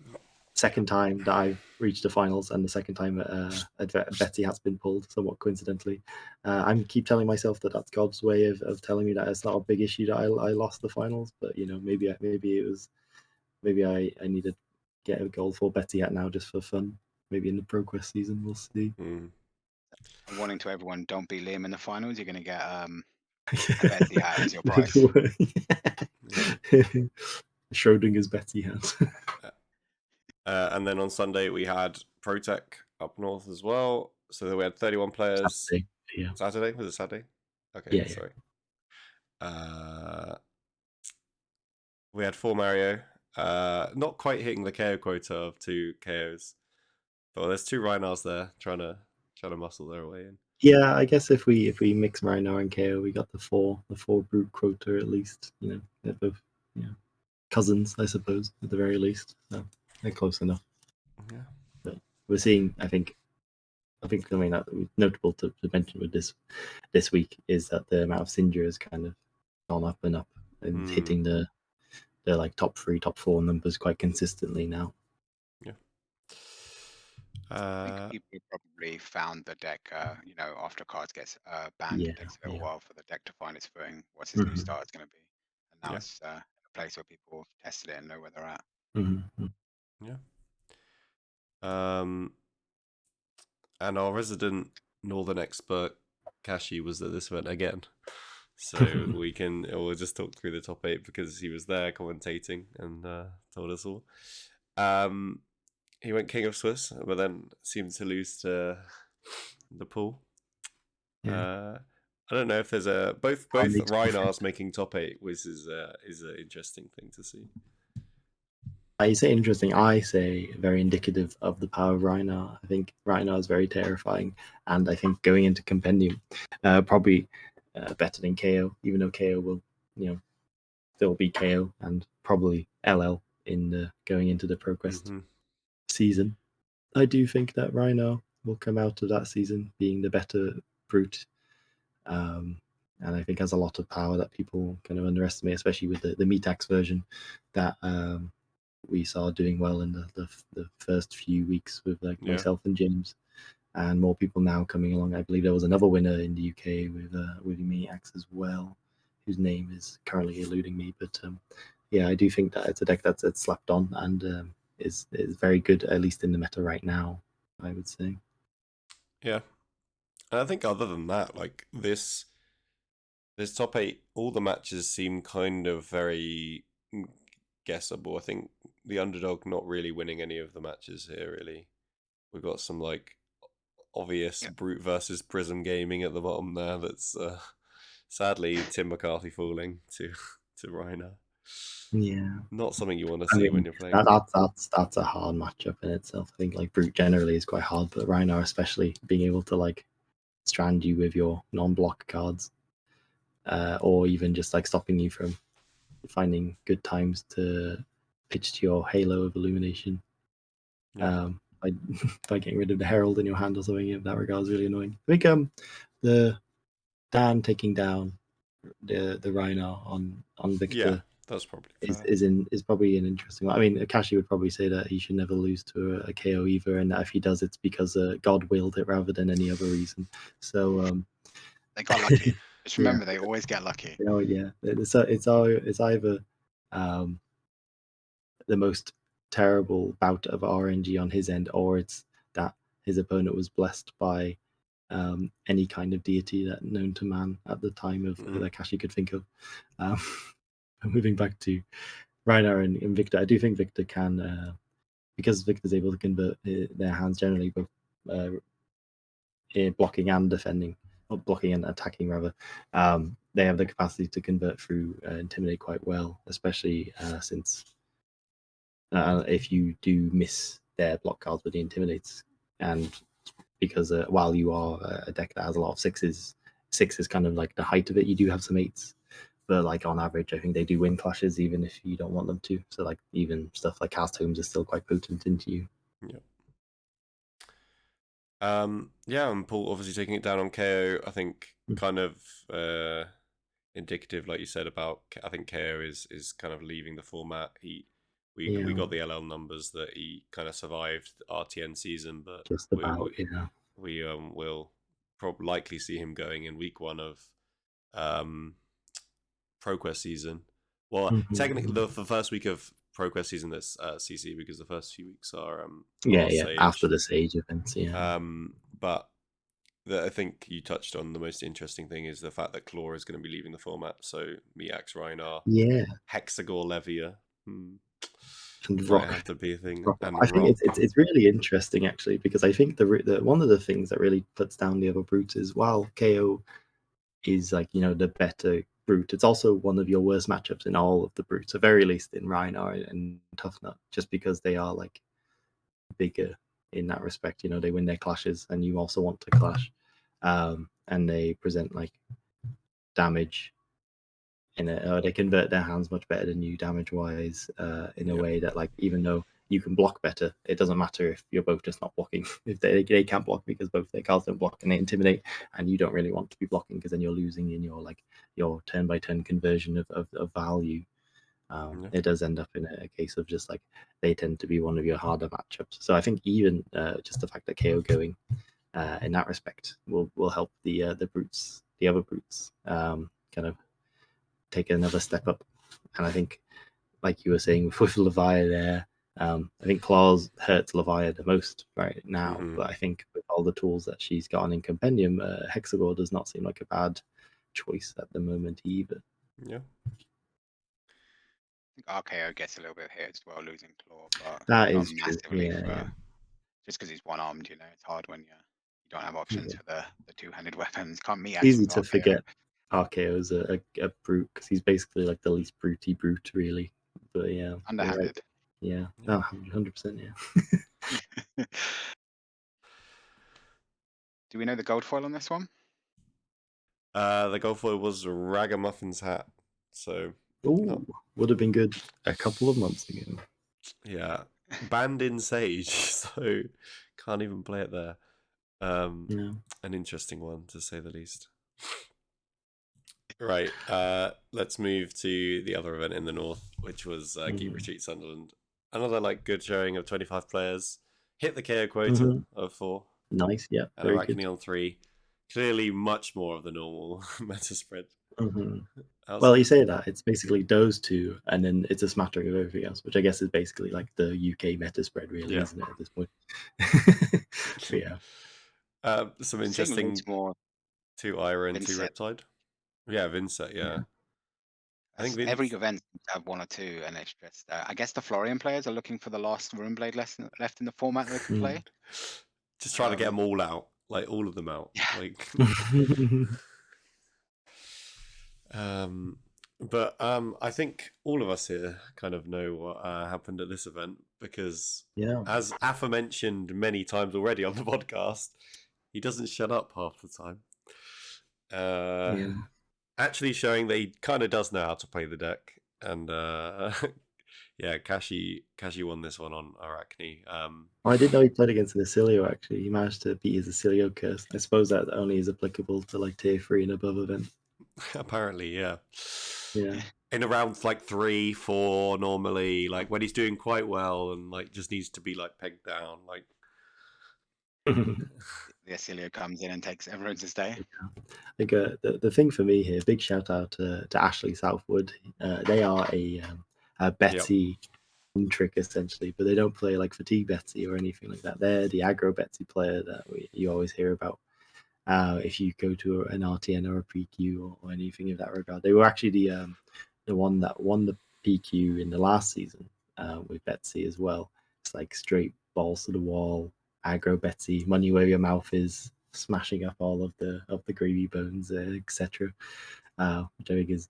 Speaker 3: second time that I've reached the finals, and the second time a Betsy hat's been pulled, somewhat coincidentally. I keep telling myself that that's God's way of telling me that it's not a big issue that I lost the finals, but maybe I need to get a gold for Betsy hat now just for fun. Maybe in the ProQuest season, we'll see.
Speaker 2: I'm warning to everyone: don't beat Liam in the finals. You're going to get a Betsy hat as your prize.
Speaker 3: Schrodinger's Betsy hat.
Speaker 1: And then on Sunday we had ProTech up north as well. So we had 31 players.
Speaker 3: Saturday, yeah.
Speaker 1: Saturday? Was it Saturday? Okay,
Speaker 3: yeah,
Speaker 1: sorry. We had 4 Mario. Not quite hitting the KO quota of 2 KOs. But there's 2 Rhinars there trying to muscle their way in.
Speaker 3: Yeah, I guess if we mix Rhinar and KO, we got the 4 brute quota at least. They're both cousins, I suppose, at the very least. So they're close enough.
Speaker 1: Yeah.
Speaker 3: But we're seeing, I think something that was notable to mention with this week is that the amount of Sindra has kind of gone up and up, and hitting the top 3, top 4 numbers quite consistently now.
Speaker 1: Yeah.
Speaker 2: I think
Speaker 1: Uh,
Speaker 2: people have probably found the deck, after cards gets banned.
Speaker 3: Yeah,
Speaker 2: It takes a little
Speaker 3: yeah.
Speaker 2: while for the deck to find its footing. What's its new
Speaker 3: Hmm.
Speaker 2: start is going to be, and now
Speaker 1: yeah,
Speaker 2: it's in a place where people have tested it and know where they're at.
Speaker 3: Hmm.
Speaker 1: yeah. Um, and our resident northern expert Kashi was at this event again, so we'll just talk through the top 8 because he was there commentating and told us all. He went King of Swiss, but then seemed to lose to the pool.
Speaker 3: Yeah.
Speaker 1: I don't know if there's a both
Speaker 3: Hardly to be fair.
Speaker 1: Reinars making top 8 was is an interesting thing to see.
Speaker 3: I say interesting. I say very indicative of the power of Rhinar. I think Rhinar is very terrifying, and I think going into Compendium, probably better than KO. Even though KO will, still be KO and probably LL in the going into the ProQuest season. I do think that Rhinar will come out of that season being the better brute, and I think has a lot of power that people kind of underestimate, especially with the Metax version that we saw doing well in the first few weeks with like
Speaker 1: Yeah.
Speaker 3: myself and James, and more people now coming along. I believe there was another winner in the UK with Metax as well, whose name is currently eluding me. But yeah, I do think that it's a deck that's slapped on and is very good, at least in the meta right now, I would say.
Speaker 1: Yeah. And I think other than that, like this top 8, all the matches seem kind of very guessable. I think the underdog not really winning any of the matches here, really. We've got some like obvious
Speaker 2: Yeah.
Speaker 1: Brute versus Prism Gaming at the bottom there. That's sadly Tim McCarthy falling to Reiner.
Speaker 3: Yeah,
Speaker 1: Not something you want to
Speaker 3: I
Speaker 1: see when
Speaker 3: mean
Speaker 1: you're playing.
Speaker 3: that's a hard matchup in itself. I think like Brute generally is quite hard, but Rhinar especially being able to like strand you with your non-block cards, or even just like stopping you from finding good times to pitch to your Halo of Illumination.
Speaker 1: Yeah.
Speaker 3: By by getting rid of the Herald in your hand or something in that regard is really annoying. I think the Dan taking down the Rhinar on Victor.
Speaker 1: Yeah, that's probably
Speaker 3: is
Speaker 1: fair.
Speaker 3: is probably an interesting one. I mean, Akashi would probably say that he should never lose to a KO either, and that if he does, it's because God willed it rather than any other reason. So
Speaker 2: They got lucky. Just
Speaker 3: yeah,
Speaker 2: remember, they always get lucky.
Speaker 3: yeah, it's either the most terrible bout of RNG on his end, or it's that his opponent was blessed by any kind of deity that known to man at the time of that Akashi could think of. Um, moving back to Reiner and Victor, I do think Victor can, because Victor's able to convert their hands generally both blocking and defending, or blocking and attacking rather. They have the capacity to convert through Intimidate quite well, especially since if you do miss their block cards with the Intimidates, and because while you are a deck that has a lot of sixes, six is kind of like the height of it. You do have some eights, but like on average, I think they do win clashes even if you don't want them to. So like even stuff like cast homes is still quite potent into you.
Speaker 1: Yeah. Yeah, and Paul obviously taking it down on KO. I think kind of indicative, like you said about. I think KO is kind of leaving the format. We got the LL numbers that he kind of survived the RTN season, but
Speaker 3: just about,
Speaker 1: we will likely see him going in week 1 of ProQuest season. Well, technically the first week of ProQuest season that's CC, because the first few weeks are
Speaker 3: yeah, after
Speaker 1: Sage.
Speaker 3: the Sage events,
Speaker 1: But I think you touched on the most interesting thing is the fact that Claw is going to be leaving the format. So Miax, Rhinar,
Speaker 3: yeah,
Speaker 1: Hexagore, Levia
Speaker 3: and
Speaker 1: might
Speaker 3: Rock.
Speaker 1: have to be a thing,
Speaker 3: Rock.
Speaker 1: and
Speaker 3: I think
Speaker 1: Rock.
Speaker 3: it's really interesting actually, because I think the one of the things that really puts down the other brutes is while KO is like the better brute, it's also one of your worst matchups in all of the brutes, at very least in Rhinar and Tough Nut, just because they are like bigger in that respect. They win their clashes, and you also want to clash, and they present like damage in it, or they convert their hands much better than you damage wise, in a way that like even though you can block better, it doesn't matter if you're both just not blocking. If they can't block because both their cards don't block and they intimidate, and you don't really want to be blocking because then you're losing in your turn by turn conversion of value.
Speaker 1: Yeah.
Speaker 3: it does end up in a case of just like they tend to be one of your harder matchups. So I think even just the fact that KO going in that respect will help the other brutes, kind of take another step up. And I think, like you were saying with Leviah there, I think Claws hurts Leviah the most right now.
Speaker 1: Mhm.
Speaker 3: But I think with all the tools that she's gotten in Compendium, Hexagore does not seem like a bad choice at the moment either.
Speaker 1: Yeah.
Speaker 2: I think RKO gets a little bit hit as well, losing Claw, but
Speaker 3: That
Speaker 2: not
Speaker 3: is true.
Speaker 2: massively
Speaker 3: Yeah,
Speaker 2: for
Speaker 3: yeah.
Speaker 2: just because he's one-armed. It's hard when you don't have options for the two-handed weapons. Can't me
Speaker 3: It's easy
Speaker 2: access
Speaker 3: to
Speaker 2: RKO.
Speaker 3: forget RKO is a brute because he's basically like the least brutey brute, really. But yeah, you're
Speaker 2: Underhanded.
Speaker 3: right. Yeah, no, 100%. Yeah.
Speaker 2: Do we know the gold foil on this one?
Speaker 1: The gold foil was Ragamuffin's hat. So
Speaker 3: Ooh, would have been good a couple of months ago.
Speaker 1: yeah, banned in Sage, so can't even play it there.
Speaker 3: Yeah.
Speaker 1: An interesting one to say the least. Right, let's move to the other event in the north, which was Keep Retreat Sunderland. Another like good showing of 25 players. Hit the KO quota of 4.
Speaker 3: Nice, yeah,
Speaker 1: And
Speaker 3: very
Speaker 1: Arachne
Speaker 3: good.
Speaker 1: on 3. Clearly much more of the normal meta spread.
Speaker 3: Well, you say that it's basically those two, and then it's a smattering of everything else, which I guess is basically like the UK meta spread, really, isn't it, at this point? But yeah.
Speaker 1: Some interesting
Speaker 2: more
Speaker 1: 2 Ira and 2
Speaker 2: Vincent.
Speaker 1: Riptide. Yeah, Vincent, yeah. I think
Speaker 2: every event seems to have 1 or 2, and it's just I guess the Florian players are looking for the last Runeblade left in the format they can play.
Speaker 1: Just trying to get them all out, like all of them out.
Speaker 2: Yeah.
Speaker 1: Like but I think all of us here kind of know what happened at this event because as aforementioned many times already on the podcast, he doesn't shut up half the time. Actually showing that he kind of does know how to play the deck, and yeah, Kashi won this one on Arachne.
Speaker 3: I didn't know he played against an Acilio, actually. He managed to beat his Acilio curse. I suppose that only is applicable to like tier 3 and above events.
Speaker 1: Apparently, yeah.
Speaker 3: Yeah.
Speaker 1: In around like 3, 4 normally, like when he's doing quite well and like just needs to be like pegged down, like
Speaker 2: the Acilio comes in and takes everyone's day.
Speaker 3: I think the thing for me here, big shout out to Ashley Southwood. They are a Betsy trick essentially, but they don't play like fatigue Betsy or anything like that. They're the aggro Betsy player that you always hear about. If you go to an RTN or a PQ or anything of that regard, they were actually the one that won the PQ in the last season with Betsy as well. It's like straight balls to the wall, aggro Betsy, money where your mouth is, smashing up all of the gravy bones, etc. Which I think is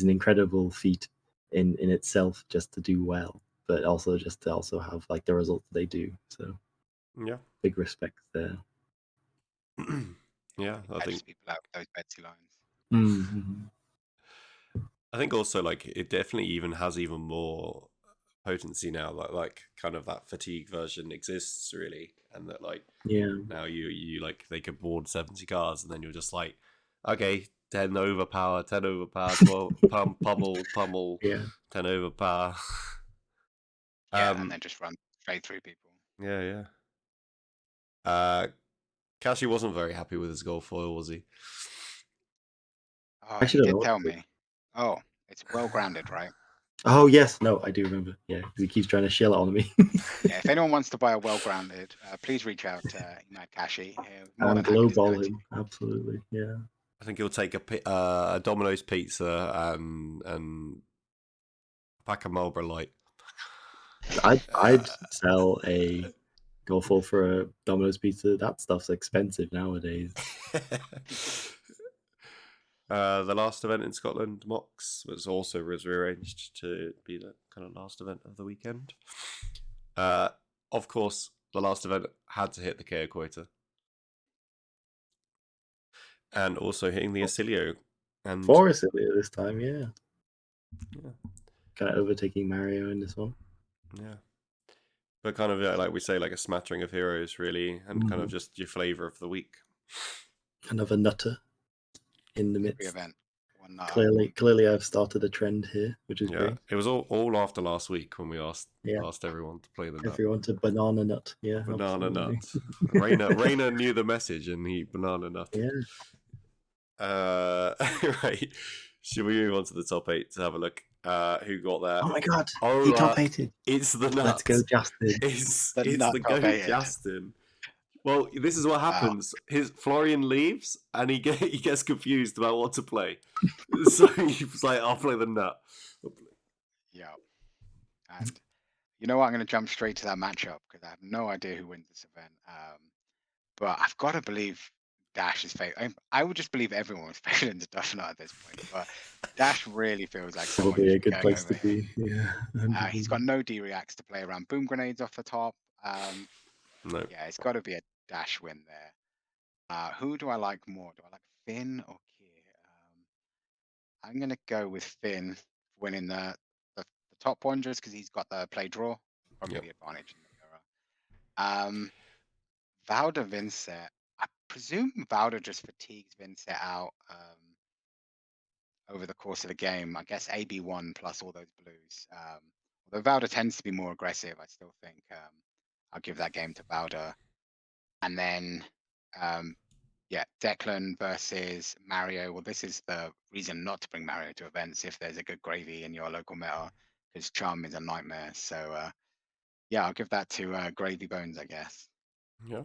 Speaker 3: an incredible feat in itself, just to do well, but also just to also have like the results they do. So
Speaker 1: yeah,
Speaker 3: big respect there.
Speaker 1: Yeah, I think
Speaker 2: people out with those Betsy lines.
Speaker 1: I think also like it definitely even has even more potency now, like kind of that fatigue version exists really, and that like now you like they could board 70 cards and then you're just like, okay, 10 overpower, 12 pummel, 10 overpower.
Speaker 2: And then just run straight through people.
Speaker 1: Yeah. Kashi wasn't very happy with his gold foil, was he?
Speaker 2: Oh, he did tell me. Oh, it's well grounded, right?
Speaker 3: Oh yes, no, I do remember. Yeah, he keeps trying to shell it on me.
Speaker 2: Yeah, if anyone wants to buy a well grounded, please reach out to Mad Kashi.
Speaker 3: More than glowball him, absolutely. Yeah.
Speaker 1: I think he'll take a Domino's pizza and a pack of Marlboro Light.
Speaker 3: I'd sell a gold foil for a Domino's pizza. That stuff's expensive nowadays.
Speaker 1: The last event in Scotland, Mox, was also rearranged to be the kind of last event of the weekend. Of course, the last event had to hit the KO quota. And also hitting the Acilio. And
Speaker 3: 4 Acilio this time, yeah. Kind of overtaking Mario in this one.
Speaker 1: Yeah. But kind of, like we say, like a smattering of heroes, really, and kind of just your flavour of the week.
Speaker 3: Another nutter in the midst.
Speaker 2: Every event, on
Speaker 3: Clearly, I've started a trend here, which is
Speaker 1: Yeah,
Speaker 3: great.
Speaker 1: it was all after last week when we asked
Speaker 3: Yeah.
Speaker 1: everyone to play the nut.
Speaker 3: Everyone to banana nut. Yeah,
Speaker 1: Banana
Speaker 3: absolutely.
Speaker 1: nut. Rainer knew the message and he banana nut.
Speaker 3: Yeah.
Speaker 1: Right. Should we move on to the top 8 to have a look? Who got there?
Speaker 3: Oh my god,
Speaker 1: Oh,
Speaker 3: he top 8'd.
Speaker 1: it's the nut.
Speaker 3: Let's go, Justin.
Speaker 1: It's
Speaker 2: The nut
Speaker 1: the
Speaker 2: top
Speaker 1: go
Speaker 2: 8'd.
Speaker 1: Justin. Well, this is what happens. His Florian leaves and he gets confused about what to play. So he's like, I'll play the nut.
Speaker 2: Yeah. And you know what? I'm going to jump straight to that matchup because I have no idea who wins this event. But I've got to believe Dash is favored. I would just believe everyone was favored into Duff Nut at this point. But Dash really feels like someone
Speaker 3: Probably
Speaker 2: who's
Speaker 3: a good
Speaker 2: going
Speaker 3: place
Speaker 2: over
Speaker 3: to be. Yeah.
Speaker 2: He's got no D-reacts to play around boom grenades off the top.
Speaker 1: No.
Speaker 2: Yeah, it's got to be a Dash win there. Who do I like more? Do I like Finn or Kier? I'm going to go with Finn winning the top one just because he's got the play draw. Probably
Speaker 1: Yep.
Speaker 2: the advantage in the mirror. Valda Vincent. I presume Valda just fatigues Vincent out over the course of the game. I guess AB1 plus all those blues. Although Valda tends to be more aggressive, I still think I'll give that game to Valda. And then, yeah, Declan versus Mario. Well, this is the reason not to bring Mario to events if there's a good gravy in your local meta, because Charm is a nightmare. So, yeah, I'll give that to Gravy Bones, I guess.
Speaker 1: Yeah.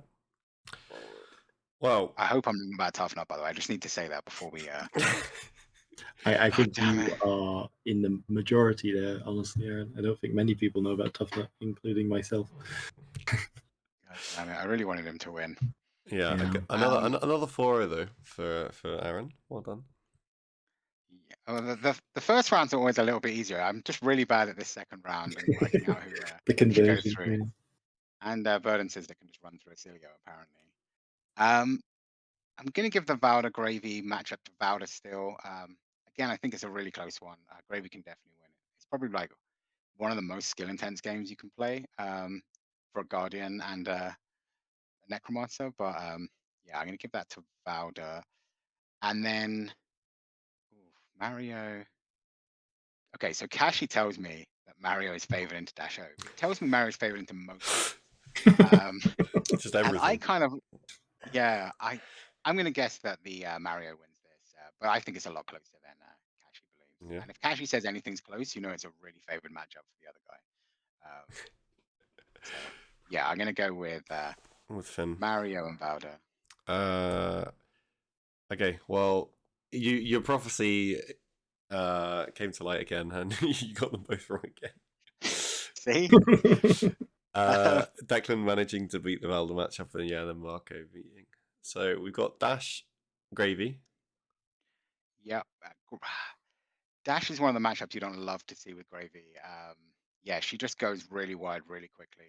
Speaker 1: Well,
Speaker 2: I hope I'm wrong about Tough Nut, by the way. I just need to say that before we.
Speaker 3: I think
Speaker 2: damn
Speaker 3: you
Speaker 2: it.
Speaker 3: are in the majority there, honestly, Aaron. I don't think many people know about Tough Nut, including myself.
Speaker 2: God damn it. I really wanted him to win.
Speaker 1: yeah.
Speaker 3: Yeah.
Speaker 1: Another 4-0 though for Aaron. Well done.
Speaker 2: Yeah. Well, the first rounds are always a little bit easier. I'm just really bad at this second round and working out who
Speaker 3: The
Speaker 2: should go
Speaker 3: conversion.
Speaker 2: through.
Speaker 3: Yeah.
Speaker 2: And Verdon says they can just run through Acilio, apparently. I'm going to give the Valda Gravy matchup to Valda still. Again, I think it's a really close one. Gravy can definitely win it. It's probably like one of the most skill intense games you can play for a Guardian and a Necromancer. But yeah, I'm going to give that to Valda. And then Mario. Okay, so Kashi tells me that Mario is favored into Dash O. He tells me Mario is favored into most things.
Speaker 1: Just
Speaker 2: And
Speaker 1: everything.
Speaker 2: I kind of, yeah, I'm going to guess that the Mario wins this, but I think it's a lot closer than Kashi believes.
Speaker 1: Yeah.
Speaker 2: And if Kashi says anything's close, you know it's a really favored matchup for the other guy. So yeah, I'm going to go with
Speaker 1: Finn.
Speaker 2: Mario and Valda.
Speaker 1: Okay. Well, your prophecy came to light again, and you got them both wrong again.
Speaker 2: See?
Speaker 1: Declan managing to beat the Valda matchup, and then Marco beating. So we've got Dash, Gravy.
Speaker 2: Yep. Dash is one of the matchups you don't love to see with Gravy. Yeah, she just goes really wide really quickly.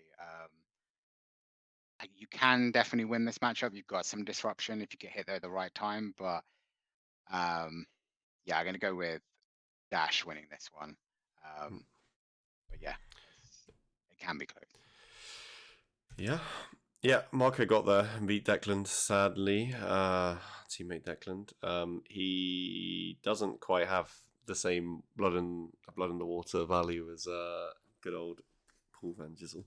Speaker 2: You can definitely win this matchup. You've got some disruption if you get hit there at the right time, but yeah, I'm going to go with Dash winning this one. But yeah, it can be close.
Speaker 1: Yeah, Marco got there and beat Declan, sadly. Teammate Declan. He doesn't quite have the same blood in the water value as good old Paul Van Gisel.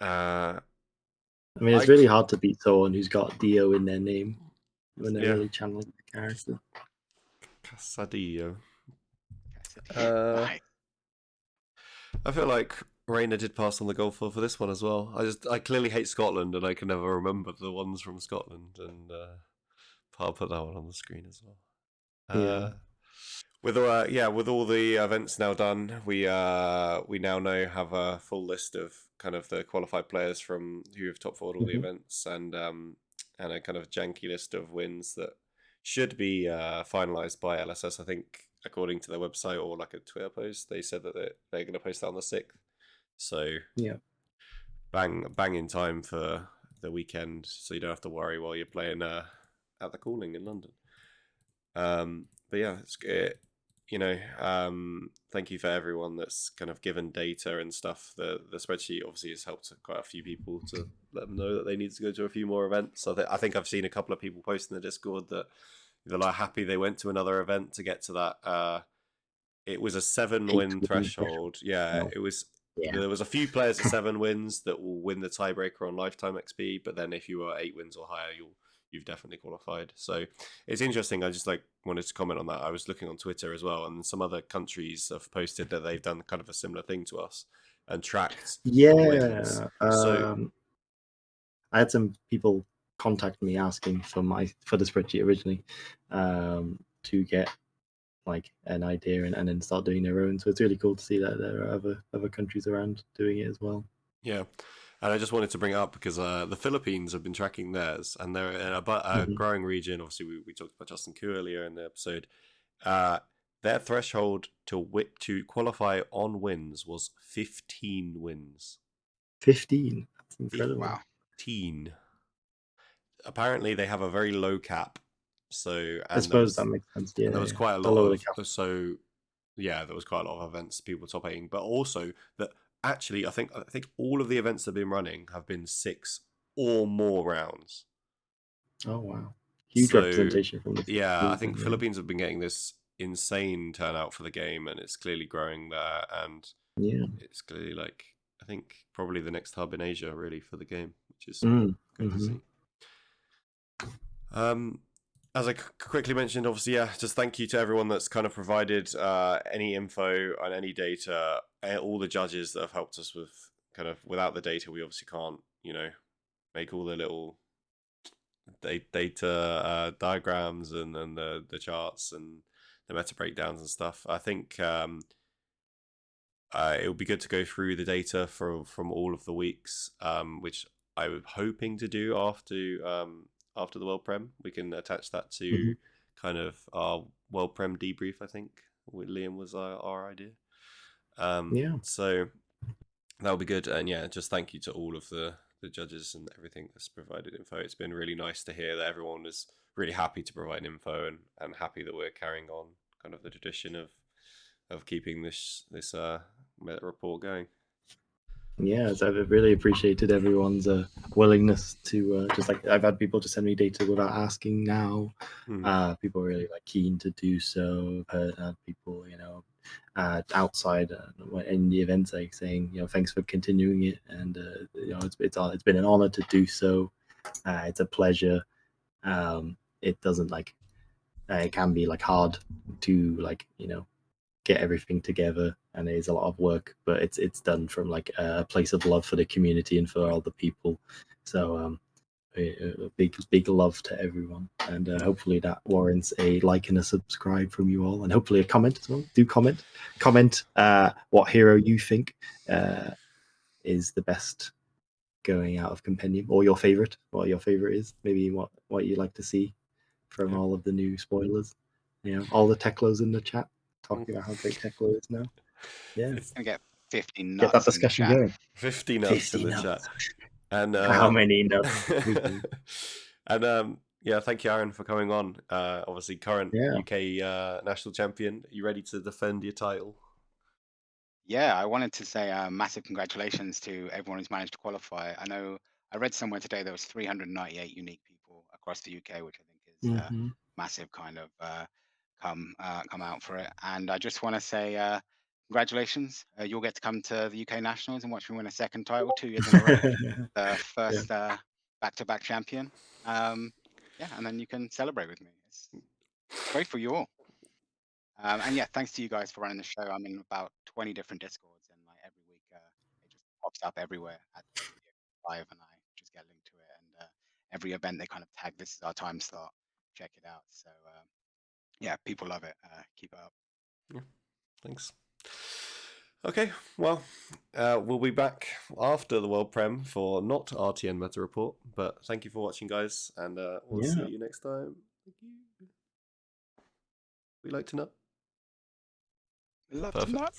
Speaker 3: I mean, it's really hard to beat someone who's got Dio in their name when they're really channeling the character.
Speaker 1: Casadillo.
Speaker 2: Right.
Speaker 1: I feel like Rainer did pass on the goal for this one as well. I clearly hate Scotland, and I can never remember the ones from Scotland, and I'll put that one on the screen as well. With all the events now done, we now have a full list of kind of the qualified players from who have top forward all the events, and a kind of janky list of wins that should be finalized by LSS. I think according to their website or like a Twitter post, they said that they're going to post that on the 6th. So
Speaker 3: yeah,
Speaker 1: bang in time for the weekend, so you don't have to worry while you're playing at the Calling in London. But yeah, it's good. Thank you for everyone that's kind of given data and stuff. The spreadsheet obviously has helped quite a few people to let them know that they need to go to a few more events. I think I've seen a couple of people post in the Discord that they're like happy they went to another event to get to that. It was a 7-win
Speaker 3: 8 win
Speaker 1: threshold. Yeah,
Speaker 3: Oh,
Speaker 1: it was.
Speaker 3: yeah.
Speaker 1: There was a few players at 7 wins that will win the tiebreaker on lifetime XP, but then if you are 8 wins or higher, you've definitely qualified. So it's interesting. I just wanted to comment on that. I was looking on Twitter as well, and some other countries have posted that they've done kind of a similar thing to us and tracked wins.
Speaker 3: Yeah.
Speaker 1: So
Speaker 3: I had some people contact me asking for the spreadsheet originally, to get like an idea and then start doing their own. So it's really cool to see that there are other countries around doing it as well.
Speaker 1: yeah, and I just wanted to bring it up because the Philippines have been tracking theirs, and they're in a
Speaker 3: Mhm.
Speaker 1: growing region. Obviously, we talked about Justin Koo earlier in the episode. Their threshold to qualify on wins was 15 wins.
Speaker 3: 15. That's incredible.
Speaker 2: Wow.
Speaker 1: 15. Apparently, they have a very low cap. So,
Speaker 3: I suppose that makes sense. Yeah,
Speaker 1: and there was quite a
Speaker 3: the
Speaker 1: lot
Speaker 3: lower the
Speaker 1: of
Speaker 3: cap.
Speaker 1: so yeah, there was quite a lot of events people top 8, but also that actually I think all of the events that have been running have been 6 or more rounds.
Speaker 3: Oh wow, huge
Speaker 1: So
Speaker 3: representation from the
Speaker 1: yeah, I think
Speaker 3: Philippines,
Speaker 1: Philippines have been getting this insane turnout for the game, and it's clearly growing there, and
Speaker 3: yeah.
Speaker 1: it's clearly like I think probably the next hub in Asia really for the game, which is good to see. As I quickly mentioned, obviously, yeah, just thank you to everyone that's kind of provided any info and any data, all the judges that have helped us with kind of without the data, we obviously can't, make all the little data diagrams and the charts and the meta breakdowns and stuff. I think it would be good to go through the data from all of the weeks, which I was hoping to do after the World Prem. We can attach that to kind of our World Prem debrief, I think. With Liam was our idea. So that would be good. And yeah, just thank you to all of the judges and everything that's provided info. It's been really nice to hear that everyone is really happy to provide info and happy that we're carrying on kind of the tradition of keeping this meta report going.
Speaker 3: Yeah, so I've really appreciated everyone's willingness to just like I've had people just send me data without asking now. People are really like keen to do so. I've had people, outside in the events like saying, thanks for continuing it, and it's been an honor to do so. It's a pleasure. It doesn't it can be hard to get everything together, and it is a lot of work, but it's done from a place of love for the community and for all the people. So a big love to everyone, and hopefully that warrants a like and a subscribe from you all, and hopefully a comment as well. Do comment what hero you think is the best going out of Compendium, or what your favorite is, maybe what you like to see from all of the new spoilers. All the Teklos in the chat talking about how great Teklo is now. Yeah,
Speaker 2: It's gonna get 50 nuts.
Speaker 3: Get that discussion
Speaker 2: in the chat.
Speaker 3: going.
Speaker 1: 50 nuts in the chat. And
Speaker 3: how many nuts?
Speaker 1: And yeah, thank you, Aaron, for coming on. Obviously, current UK national champion. Are you ready to defend your title?
Speaker 2: Yeah, I wanted to say massive congratulations to everyone who's managed to qualify. I know I read somewhere today there was 398 unique people across the UK, which I think is massive. Kind of come out for it, and I just want to say congratulations. You'll get to come to the UK Nationals and watch me win a second title 2 years in a row. The first back-to-back champion. Yeah, and then you can celebrate with me. It's great for you all. And yeah, thanks to you guys for running the show. I'm in about 20 different Discords, and every week it just pops up everywhere at the live, and I just get linked to it. And every event they kind of tag, this is our time slot. Check it out. So yeah, people love it. Keep it up.
Speaker 1: Yeah, thanks. Okay, well, we'll be back after the World Prem for not RTN Meta Report, but thank you for watching, guys, and we'll see you next time. Thank you. We like to nut.
Speaker 2: Love to nut.